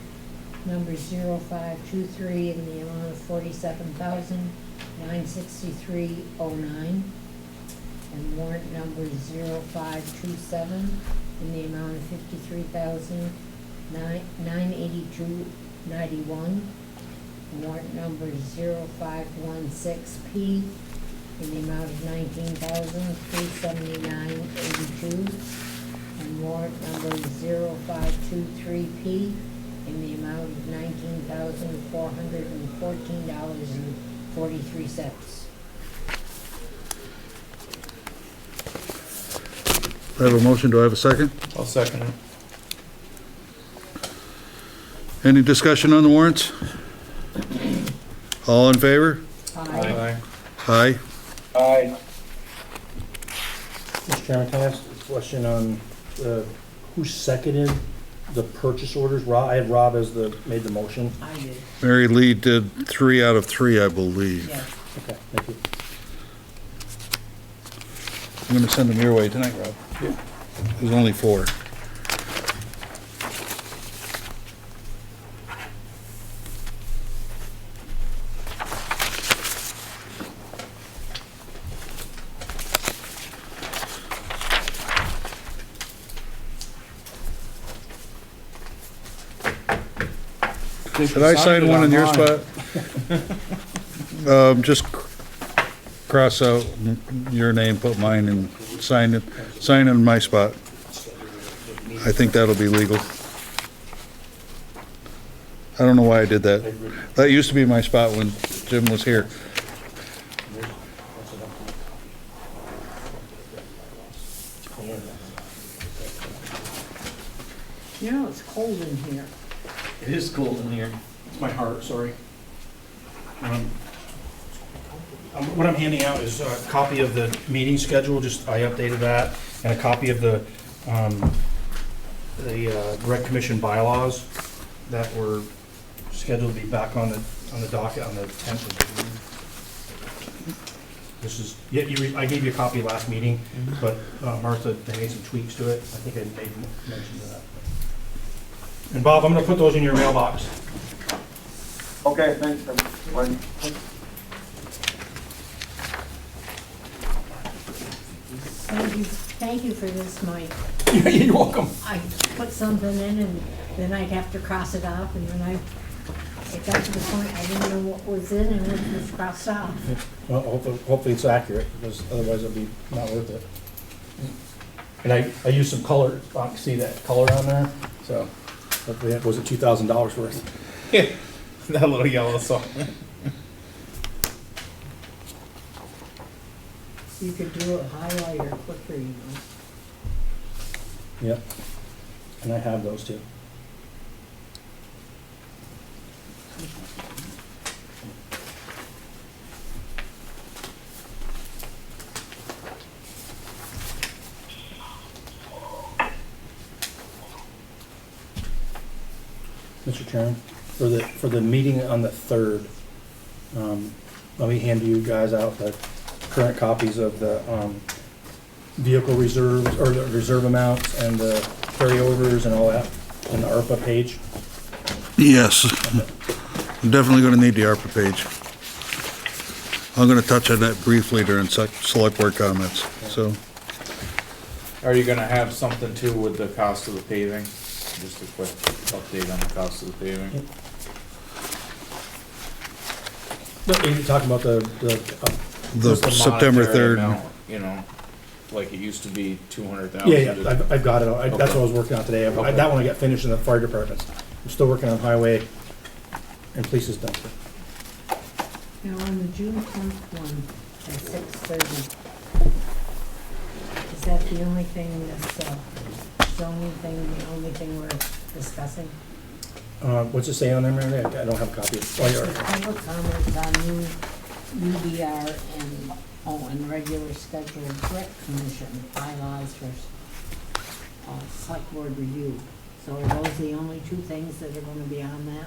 number 0523 in the amount of $47,963.09. And warrant number 0527 in the amount of 982.91. Warrant number 0516P in the amount of $19,379.82. And warrant number 0523P in the amount of $19,414.43. I have a motion, do I have a second? I'll second it. Any discussion on the warrants? All in favor? Aye. Aye. Aye. Mr. Chairman, can I ask a question on, who seconded the purchase orders? Rob, I have Rob as made the motion. I did, Mary Lee did 3 out of 3, I believe. yes. Okay, thank you. I'm gonna send them your way tonight, Rob. Yeah. There's only 4. Did I sign one in your spot? Just cross out your name, put mine, and sign in my spot. I think that'll be legal. I don't know why I did that. That used to be my spot when Jim was here. You know, it's cold in here. It is cold in here. It's my heart, sorry. What I'm handing out is a copy of the meeting schedule, just I updated that, and a copy of the Rec Commission bylaws that were scheduled to be back on the docket on the 10th of June. This is, I gave you a copy last meeting, but Martha, they made some tweaks to it. I think I made mention of that. And Bob, I'm gonna put those in your mailbox. Okay, thanks, Wayne. Thank you for this, Mike. You're welcome. I put something in and then I'd have to cross it off, and then it got to the point I didn't know what was in and it was crossed off. Well, hopefully it's accurate, because otherwise it'll be not worth it. And I used some color, see that color on there, so hopefully it was $2,000 worth. Yeah, that little yellow song. You could do a highlighter quicker, you know. Yep. And I have those too. Mr. Chairman, for the meeting on the 3rd, let me hand you guys out the current copies of the vehicle reserves, or the reserve amounts, and the carryovers and all that, on the ARPA page. Yes. I'm definitely gonna need the ARPA page. I'm gonna touch on that briefly during select board comments, so. Are you gonna have something too with the cost of the paving? Just a quick update on the cost of the paving. You're talking about the The Just September monetary 3rd. amount, you know, like it used to be 200,000. Yeah, I've got it. That's what I was working on today. Okay. That one I got finished in the fire departments. I'm still working on highway and police's dumpster. Now, on the June 10th one, at 6:30, is that the only thing that's, zoning thing, the only thing we're discussing? What's it say on there, Mary? I don't have a copy. Oh, you're The right. public comments on UDR and regular scheduled rec commission bylaws for, select board review. So are those the only 2 things that are gonna be on that?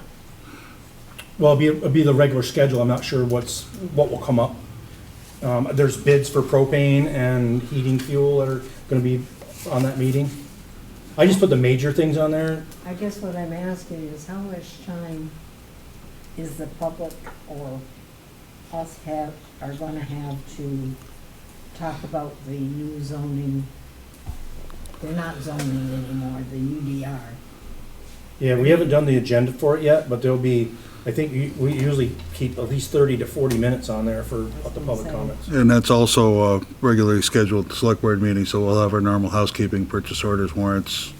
Well, it'll be the regular schedule. I'm not sure what will come up. There's bids for propane and heating fuel that are gonna be on that meeting. I just put the major things on there. I guess what I'm asking is how much time is the public or us are gonna have to talk about the new zoning? They're not zoning anymore, the UDR. Yeah, we haven't done the agenda for it yet, but there'll be, I think we usually keep at least 30 to 40 minutes on there for the public comments. And that's also a regularly scheduled select board meeting, so we'll have our normal housekeeping, purchase orders, warrants,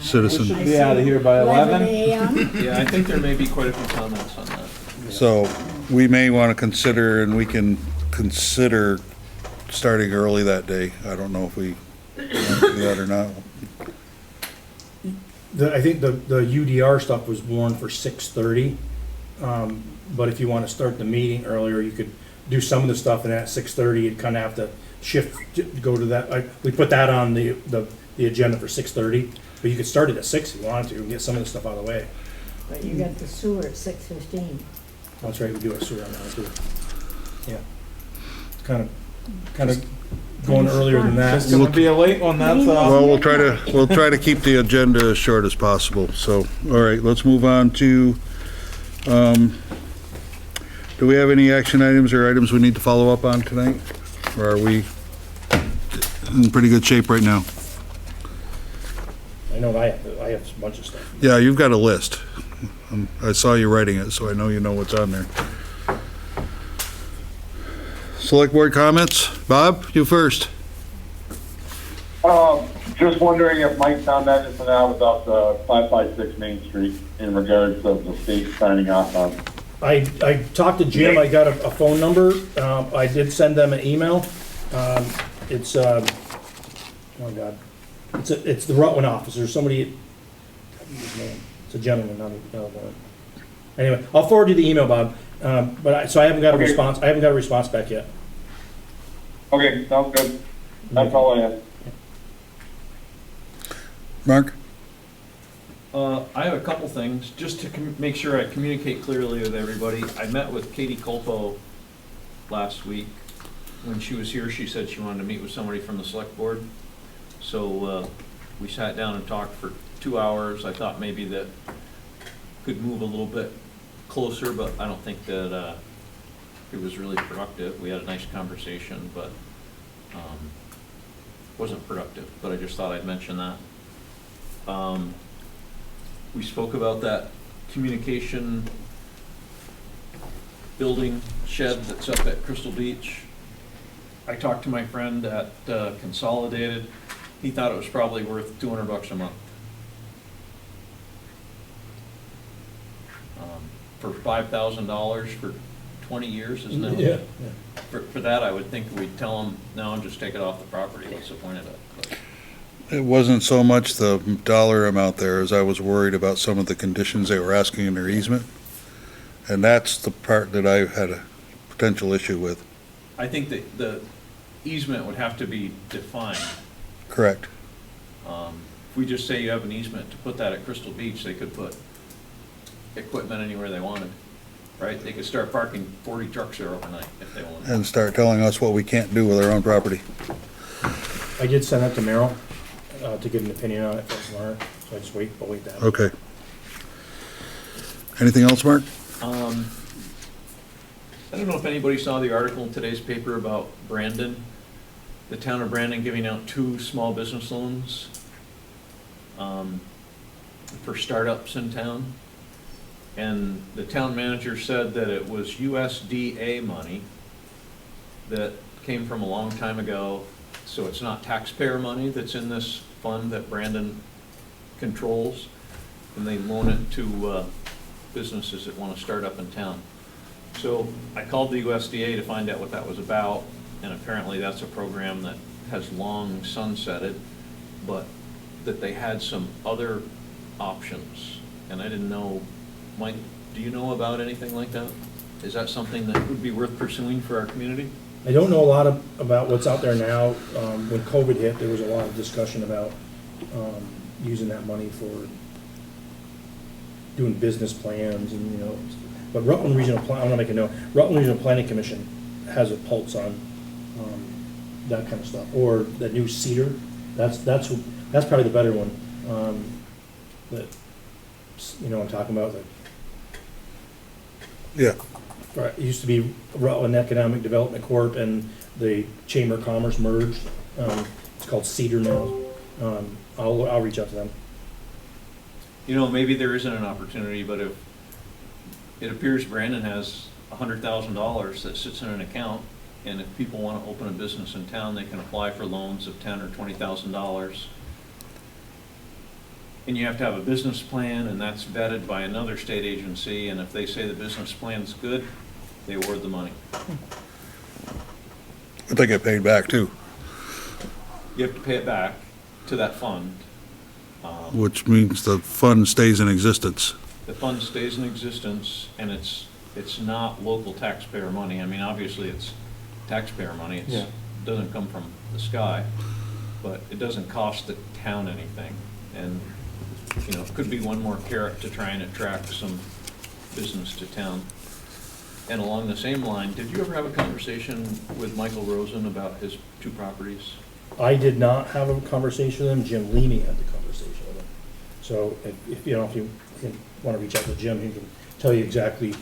citizen. I be out of here by 11. a.m. Yeah, I think there may be quite a few comments on that. So we may want to consider, and we can consider starting early that day. I don't know if we want to do that or not. I think the UDR stuff was warned for 6:30. But if you want to start the meeting earlier, you could do some of the stuff, and at 6:30, you'd kind of have to shift, go to that. We put that on the agenda for 6:30, but you could start it at 6 if you wanted to, and get some of the stuff out of the way. But you got the sewer at 6:15. That's right, we do a sewer on that too. Yeah. Kind of going earlier than that. It's gonna be a late one, that's all. Well, we'll try to keep the agenda as short as possible. So, all right, let's move on to, do we have any action items or items we need to follow up on tonight? Or are we in pretty good shape right now? I know I have a bunch of stuff. Yeah, you've got a list. I saw you writing it, so I know you know what's on there. Select board comments? Bob, you first. Just wondering if Mike found anything out about the 556 Main Street in regards of the state signing off on. I talked to Jim, I got a phone number, I did send them an email. It's, oh my God, it's the Rutland office, there's somebody, it's a gentleman, not a woman. Anyway, I'll forward you the email, Bob, so I haven't got a Okay. response, I haven't got a response back yet. Okay, sounds good. That's all I have. Mark? I have a couple things, just to make sure I communicate clearly with everybody. I met with Katie Colpo last week. When she was here, she said she wanted to meet with somebody from the select board. So we sat down and talked for 2 hours. I thought maybe that could move a little bit closer, but I don't think that it was really productive. We had a nice conversation, but wasn't productive. But I just thought I'd mention that. We spoke about that communication building shed that's up at Crystal Beach. I talked to my friend at Consolidated. He thought it was probably worth $200 a month. For $5,000 for 20 years, isn't that? Yeah. For that, I would think we'd tell them, no, just take it off the property. What's the point of it? But It wasn't so much the dollar amount there as I was worried about some of the conditions they were asking in their easement. And that's the part that I had a potential issue with. I think that the easement would have to be defined. Correct. If we just say you have an easement to put that at Crystal Beach, they could put equipment anywhere they wanted, right? They could start parking 40 trucks there overnight if they wanted. And start telling us what we can't do with our own property. I did send that to Merrill, to get an opinion on it from tomorrow, so I'll wait that. Okay. Anything else, Mark? I don't know if anybody saw the article in today's paper about Brandon, the town of Brandon giving out 2 small business loans for startups in town. And the town manager said that it was USDA money that came from a long time ago. So it's not taxpayer money that's in this fund that Brandon controls. And they loan it to businesses that want to start up in town. So I called the USDA to find out what that was about, and apparently that's a program that has long sunsetted, but that they had some other options. And I didn't know, Mike, do you know about anything like that? Is that something that would be worth pursuing for our community? I don't know a lot about what's out there now. When COVID hit, there was a lot of discussion about using that money for doing business plans and, you know, but Rutland Regional Plan, I want to make a note, Rutland Regional Planning Commission has a pulse on that kind of stuff. Or the new Cedar, that's probably the better one. That, you know what I'm talking about, that Yeah. it used to be Rutland Economic Development Corp. And the Chamber of Commerce merged. It's called Cedar now. I'll reach out to them. You know, maybe there isn't an opportunity, but if, it appears Brandon has $100,000 that sits in an account, and if people want to open a business in town, they can apply for loans of $10,000 or $20,000. And you have to have a business plan, and that's vetted by another state agency, and if they say the business plan's good, they award the money. But they get paid back too, You have to pay it back to that fund. which means the fund stays in existence. The fund stays in existence, and it's not local taxpayer money. I mean, obviously, it's taxpayer money. Yeah. It doesn't come from the sky, but it doesn't cost the town anything. And, you know, it could be one more carrot to try and attract some business to town. And along the same line, did you ever have a conversation with Michael Rosen about his 2 properties? I did not have a conversation with him. Jim Leamy had the conversation with him. So if you know, if you want to reach out to Jim, he can tell you exactly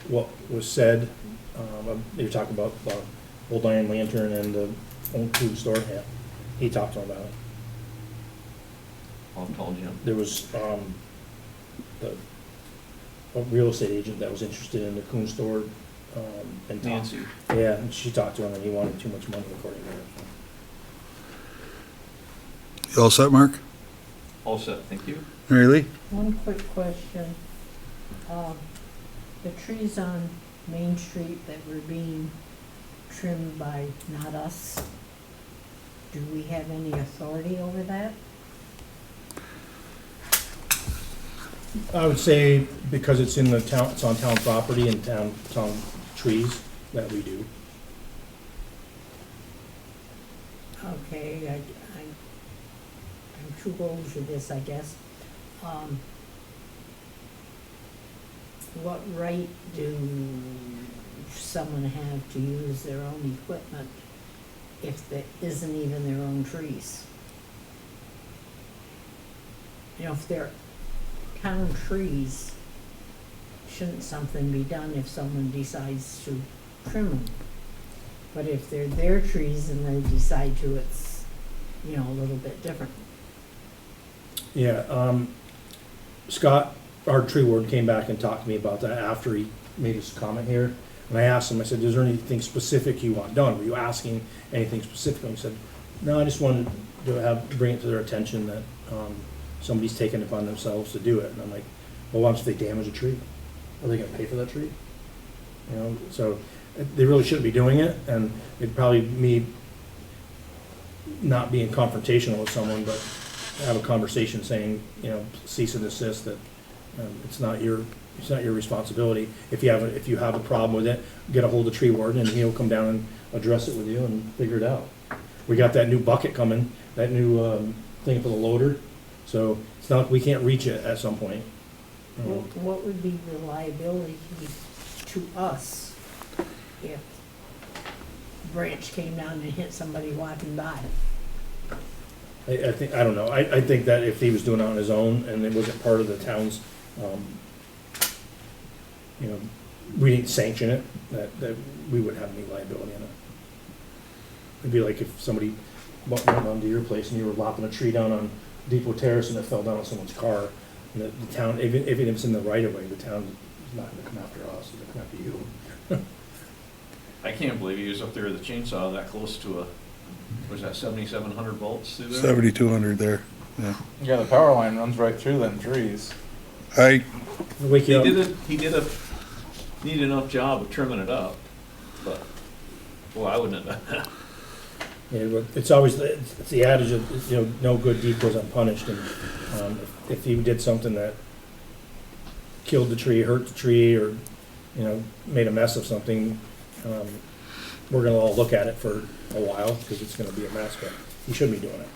what was said. You're talking about Old Iron Lantern and the old food store. Yeah, he talked to him about it. I'll call Jim. There was a real estate agent that was interested in the Coon store. And Nancy. Yeah, and she talked to him, and he wanted too much money according to her. You all set, Mark? All set, thank you. Mary Lee? One quick question. The trees on Main Street that were being trimmed by not us, do we have any authority over that? I would say because it's in the town, it's on town property and town trees, that we do. Okay, I'm too old for this, I guess. What right do someone have to use their own equipment if there isn't even their own trees? You know, if they're town trees, shouldn't something be done if someone decides to trim them? But if they're their trees and they decide to, it's, you know, a little bit different. Yeah, Scott, our tree warden, came back and talked to me about that after he made his comment here. And I asked him, I said, is there anything specific you want done? Were you asking anything specific? And he said, no, I just wanted to bring it to their attention that somebody's taken it upon themselves to do it. And I'm like, well, what if they damage a tree? Are they gonna pay for that tree? You know, so they really shouldn't be doing it, and it'd probably me not being confrontational with someone, but have a conversation saying, you know, cease and desist, that it's not your responsibility. If you have a problem with it, get a hold of tree warden, and he'll come down and address it with you and figure it out. We got that new bucket coming, that new thing for the loader, so it's not like we can't reach it at some point. What would be the liability to us if a branch came down and hit somebody walking by? I don't know. I think that if he was doing it on his own and it wasn't part of the town's, you know, we didn't sanction it, that we wouldn't have any liability in it. It'd be like if somebody went onto your place and you were lopping a tree down on Depot Terrace and it fell down on someone's car, and the town, even if it's in the right of way, the town is not gonna come after us, it's gonna come after you. I can't believe he was up there with a chainsaw that close to was that 7,700 volts through there? 7,200 there, yeah. Yeah, the power line runs right through them trees. I, Wake you up. He did a neat enough job of trimming it up, but, well, I wouldn't have done that. Yeah, but it's always, it's the adage of, you know, no good deed goes unpunished, and if you did something that killed the tree, hurt the tree, or, you know, made a mess of something, we're gonna all look at it for a while, because it's gonna be a mess, but you shouldn't be doing it.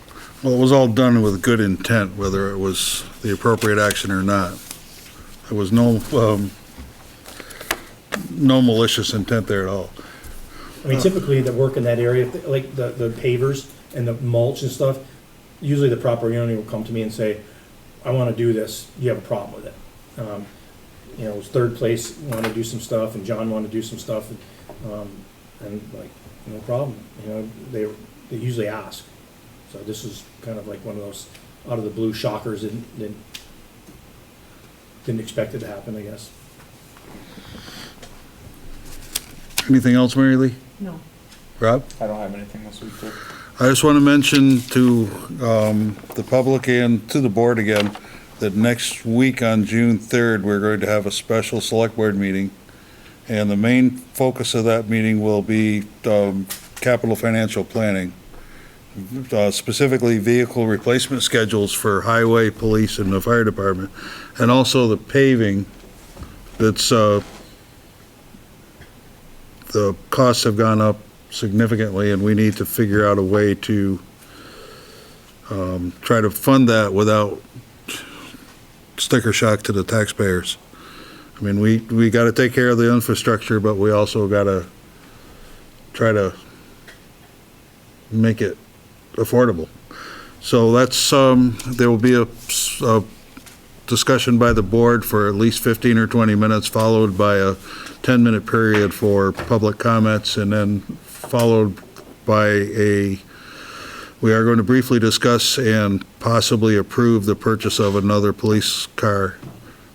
well, it was all done with good intent, whether it was the appropriate action or not. There was no malicious intent there at all. I mean, typically, the work in that area, like the pavers and the mulch and stuff, usually the property owner will come to me and say, I wanna do this, you have a problem with it. You know, it was Third Place wanted to do some stuff, and John wanted to do some stuff, and like, no problem, you know, they usually ask. So this is kind of like one of those out of the blue shockers, and didn't expect it to happen, I guess. Anything else, Mary Lee? No. Rob? I don't have anything this week, too. I just want to mention to the public and to the board again, that next week on June 3rd, we're going to have a special select board meeting. And the main focus of that meeting will be capital financial planning. Specifically vehicle replacement schedules for highway, police, and the fire department. And also the paving that's, the costs have gone up significantly, and we need to figure out a way to try to fund that without sticker shock to the taxpayers. I mean, we got to take care of the infrastructure, but we also got to try to make it affordable. So that's, there will be a discussion by the board for at least 15 or 20 minutes, followed by a 10-minute period for public comments, and then followed by we are going to briefly discuss and possibly approve the purchase of another police car,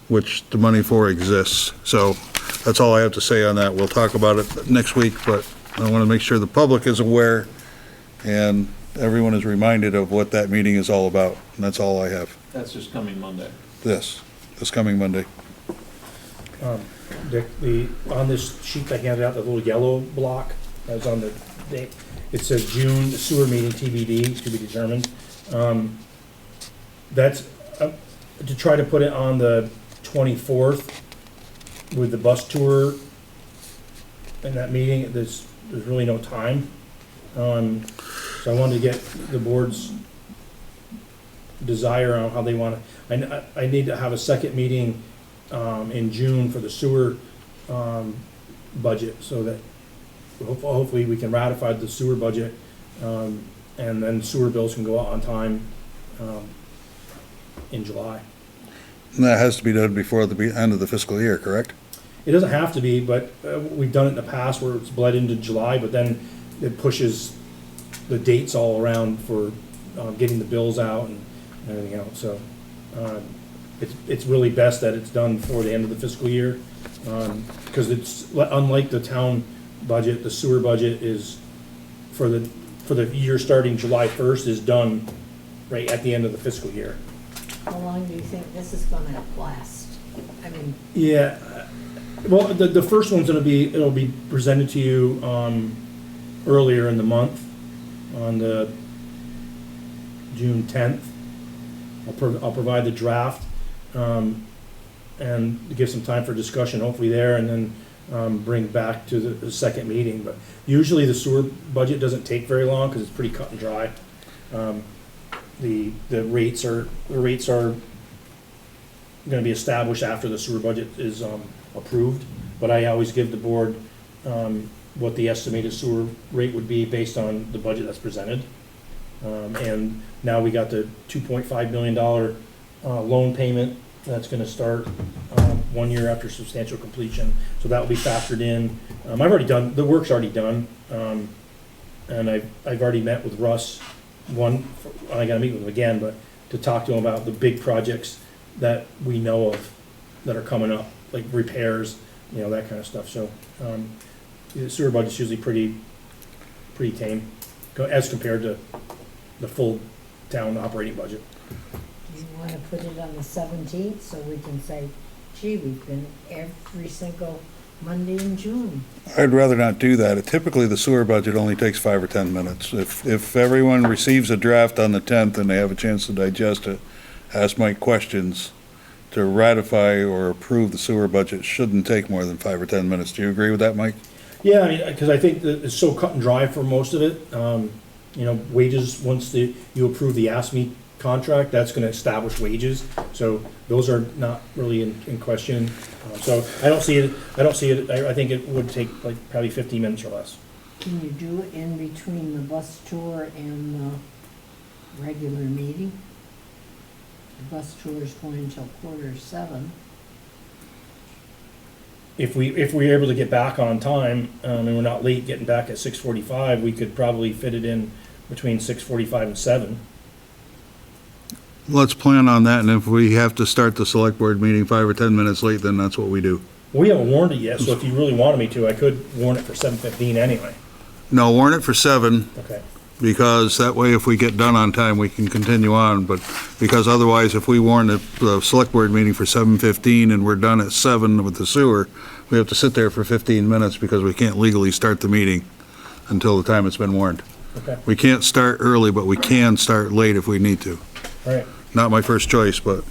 which the money for exists. So that's all I have to say on that. We'll talk about it next week, but I want to make sure the public is aware and everyone is reminded of what that meeting is all about. And that's all I have. That's just coming Monday. This coming Monday. Dick, on this sheet I handed out, the little yellow block, that was on the date, it says June sewer meeting TBD, to be determined. That's to try to put it on the 24th with the bus tour in that meeting. There's really no time. So I wanted to get the board's desire on how they want to. I need to have a second meeting in June for the sewer budget, so that hopefully we can ratify the sewer budget, and then sewer bills can go out on time in July. And that has to be done before the end of the fiscal year, correct? It doesn't have to be, but we've done it in the past where it's bled into July, but then it pushes the dates all around for getting the bills out and everything else. So it's really best that it's done before the end of the fiscal year, because it's unlike the town budget. The sewer budget is for the year starting July 1st is done right at the end of the fiscal year. How long do you think this is gonna last? I mean, Yeah, well, the first one's it'll be presented to you earlier in the month, on the June 10th. I'll provide the draft, and give some time for discussion, hopefully there, and then bring back to the second meeting. But usually the sewer budget doesn't take very long, because it's pretty cut and dry. The rates are gonna be established after the sewer budget is approved, but I always give the board what the estimated sewer rate would be based on the budget that's presented. And now we got the $2.5 million loan payment that's gonna start 1 year after substantial completion, so that will be factored in. I've already done, the work's already done, and I've already met with Russ. I gotta meet with him again, but to talk to him about the big projects that we know of that are coming up, like repairs, that kind of stuff. So the sewer budget's usually pretty tame as compared to the full town operating budget. do you wanna put it on the 17th, so we can say, gee, we've been every single Monday in June? I'd rather not do that. Typically, the sewer budget only takes 5 or 10 minutes. If everyone receives a draft on the 10th and they have a chance to digest it, ask Mike questions, to ratify or approve the sewer budget shouldn't take more than 5 or 10 minutes. Do you agree with that, Mike? Yeah, I mean, because I think that it's so cut and dry for most of it. Wages, once you approve the AFSCME contract, that's gonna establish wages, so those are not really in question. So I don't see it, I think it would take like probably 15 minutes or less. Can you do it in between the bus tour and the regular meeting? The bus tour is going until 6:45. If we're able to get back on time, and we're not late getting back at 6:45, we could probably fit it in between 6:45 and 7. Let's plan on that, and if we have to start the select board meeting 5 or 10 minutes late, then that's what we do. We haven't warned it yet, so if you really wanted me to, I could warn it for 7:15 anyway. No, warn it for 7, Okay. because that way if we get done on time, we can continue on, but, because otherwise, if we warn the select board meeting for 7:15 and we're done at 7 with the sewer, we have to sit there for 15 minutes because we can't legally start the meeting until the time it's been warned. Okay, We can't start early, but we can start late if we need to. all right. Not my first choice, but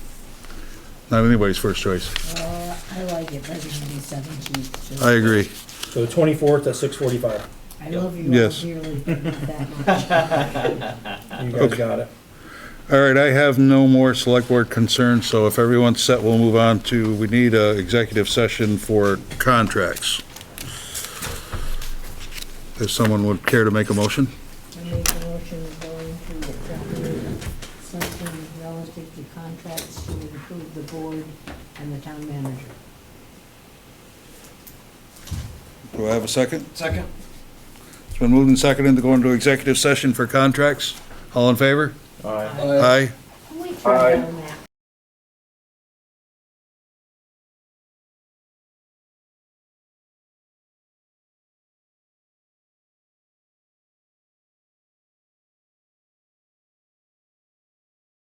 not anybody's first choice. I like it better than the 17th. I agree. So the 24th at 6:45. I love you all Yes. dearly, but not that much. You guys got it. All right, I have no more select board concerns, so if everyone's set, we'll move on to, we need a executive session for contracts. If someone would care to make a motion? I make a motion going to executive session relative to contracts to include the board and the town manager. Do I have a second? Second. It's been moved and seconded to go into executive session for contracts. All in favor? Aye. Aye. Can we try down